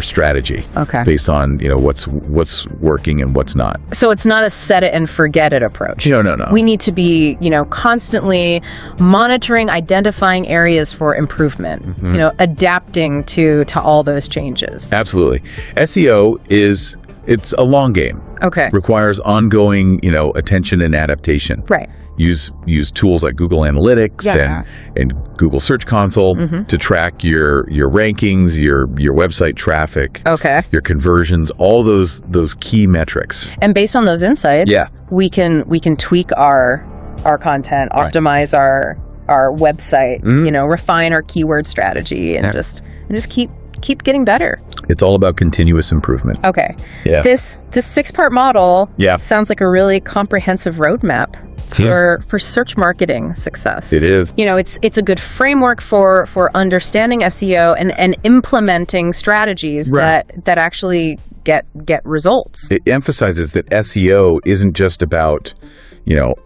strategy. Okay. Based on what's working and what's not. So it's not a set it and forget it approach. No. We need to be constantly monitoring, identifying areas for improvement. Adapting to all those changes. Absolutely. SEO it's a long game. Okay. Requires ongoing, attention and adaptation. Right. Use tools like Google Analytics and Google Search Console to track your rankings, your website traffic, your conversions, all those key metrics. And based on those insights, we can tweak our content, optimize our website, refine our keyword strategy, and just keep getting better. It's all about continuous improvement. Okay. Yeah. This 6-part model sounds like a really comprehensive roadmap for search marketing success. It is. It's a good framework for understanding SEO and implementing strategies that actually get results. It emphasizes that SEO isn't just about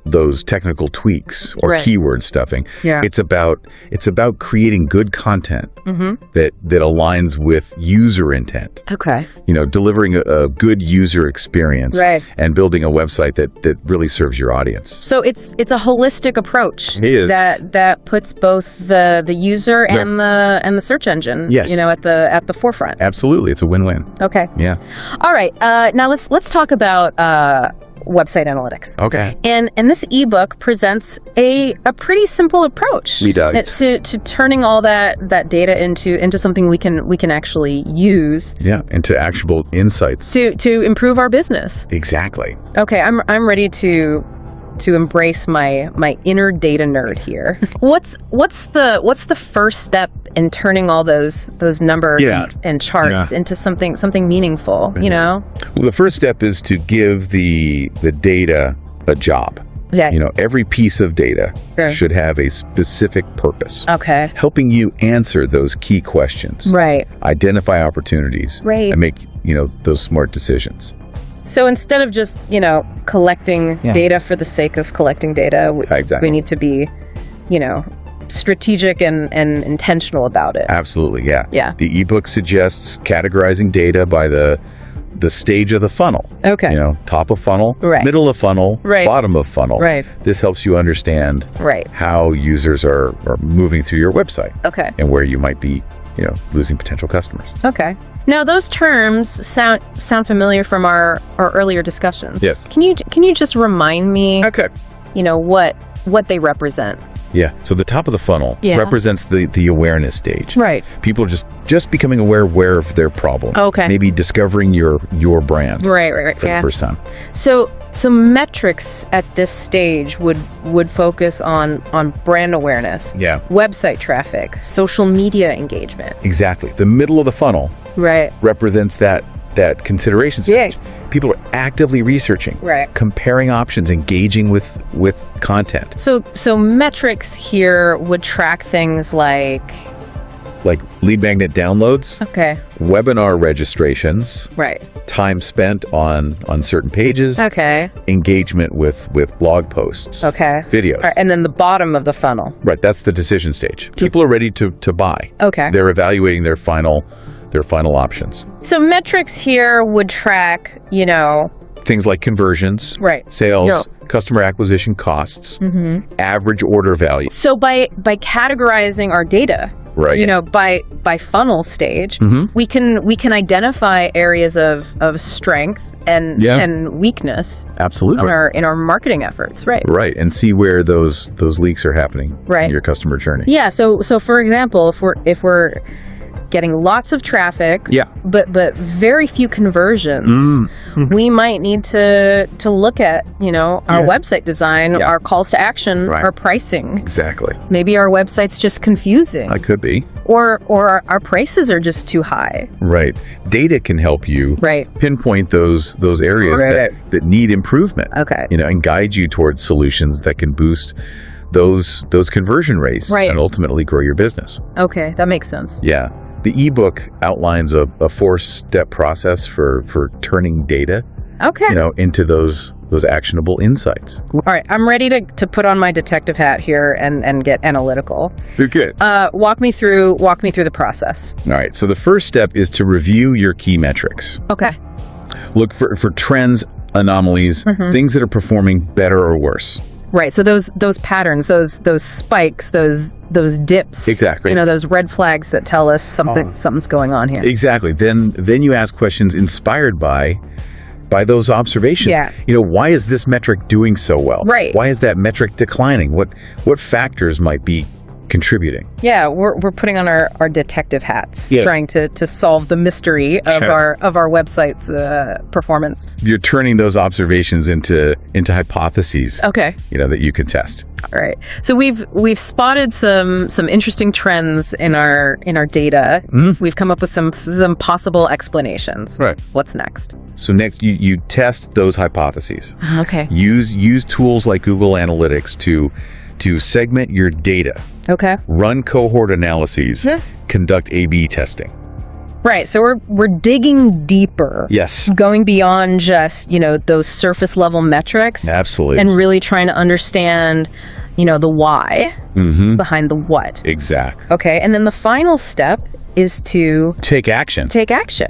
those technical tweaks or keyword stuffing. Yeah. It's about creating good content that aligns with user intent. Okay. Delivering a good user experience and building a website that really serves your audience. So it's a holistic approach. It is. that puts both the user and the search engine at the forefront. Absolutely. It's a win-win. Okay. Yeah. All right. Now let's talk about website analytics. Okay. And this ebook presents a pretty simple approach to turning all that data into something we can actually use. Yeah, into actionable insights to improve our business. Exactly. Okay, I'm ready to embrace my inner data nerd here. What's the first step in turning all those numbers and charts into something meaningful? Well, the first step is to give the data a job. Yeah. Every piece of data should have a specific purpose. Okay. Helping you answer those key questions. Right. Identify opportunities. Right. And make those smart decisions. So instead of just, collecting data for the sake of collecting data, we need to be, strategic and intentional about it. Absolutely, yeah. Yeah. The ebook suggests categorizing data by the stage of the funnel. Okay. Top of funnel, middle of funnel, bottom of funnel. Right. This helps you understand how users are moving through your website. Okay. And where you might be, losing potential customers. Okay. Now, those terms sound familiar from our earlier discussions. Yes. Can you just remind me? Okay. What they represent? Yeah. So the top of the funnel represents the awareness stage. Right. People are just becoming aware of their problem. Okay. Maybe discovering your brand. Right. For the first time. So metrics at this stage would focus on brand awareness. Yeah. Website traffic, social media engagement. Exactly. The middle of the funnel represents that consideration stage. People are actively researching, comparing options, engaging with content. So metrics here would track things like lead magnet downloads, webinar registrations, time spent on certain pages, engagement with blog posts, videos. Right, and then the bottom of the funnel. Right, that's the decision stage. People are ready to buy. Okay. They're evaluating their final options. So metrics here would track, things like conversions, sales, customer acquisition costs, average order value. So by categorizing our data, by funnel stage, we can identify areas of strength and weakness. Absolutely. in our marketing efforts, right, and see where those leaks are happening in your customer journey. Yeah. So for example, if we're getting lots of traffic, but very few conversions, we might need to look at, our website design, our calls to action, our pricing. Exactly. Maybe our website's just confusing. It could be. Or our prices are just too high. Right. Data can help you pinpoint those areas that need improvement. Okay. And guide you towards solutions that can boost those conversion rates and ultimately grow your business. Okay, that makes sense. Yeah. The ebook outlines a 4-step process for turning data into those actionable insights. All right, I'm ready to put on my detective hat here and get analytical. You're good. Walk me through the process. All right, so the first step is to review your key metrics. Okay. Look for trends, anomalies, things that are performing better or worse. Right. So those patterns, those spikes, those dips. Exactly. Those red flags that tell us something's going on here. Exactly. Then you ask questions inspired by those observations. Yeah. Why is this metric doing so well? Right. Why is that metric declining? What factors might be contributing? Yeah, we're putting on our detective hats, trying to solve the mystery of our website's performance. You're turning those observations into hypotheses. Okay. That you can test. All right. So we've spotted some interesting trends in our data. We've come up with some possible explanations. Right. What's next? So next you test those hypotheses. Okay. Use tools like Google Analytics to segment your data. Okay. Run cohort analyses. Conduct A/B testing. Right. So we're digging deeper. Yes. Going beyond just, those surface level metrics. Absolutely. And really trying to understand, the why behind the what. Exactly. Okay. And then the final step is to take action.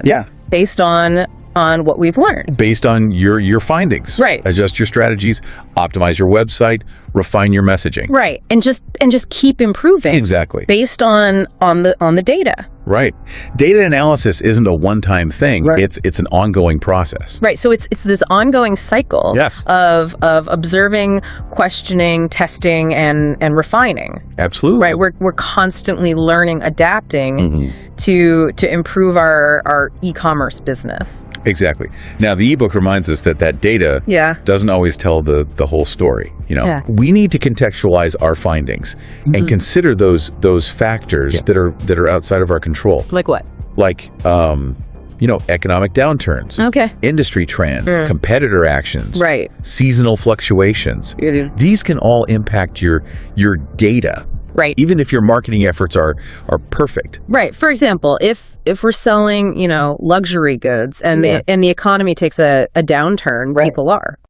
Yeah. Based on what we've learned. Based on your findings. Right. Adjust your strategies, optimize your website, refine your messaging. Right. And just keep improving. Exactly. Based on the data. Right. Data analysis isn't a one-time thing. Right. It's an ongoing process. Right. So it's this ongoing cycle of observing, questioning, testing, and refining. Absolutely. Right. We're constantly learning, adapting to improve our e-commerce business. Exactly. Now the ebook reminds us that data doesn't always tell the whole story. We need to contextualize our findings and consider those factors that are outside of our control. Like what? Like economic downturns. Okay. Industry trends, competitor actions, right. Seasonal fluctuations. These can all impact your data. Right. Even if your marketing efforts are perfect. Right. For example, if we're selling, luxury goods and the economy takes a downturn, people are.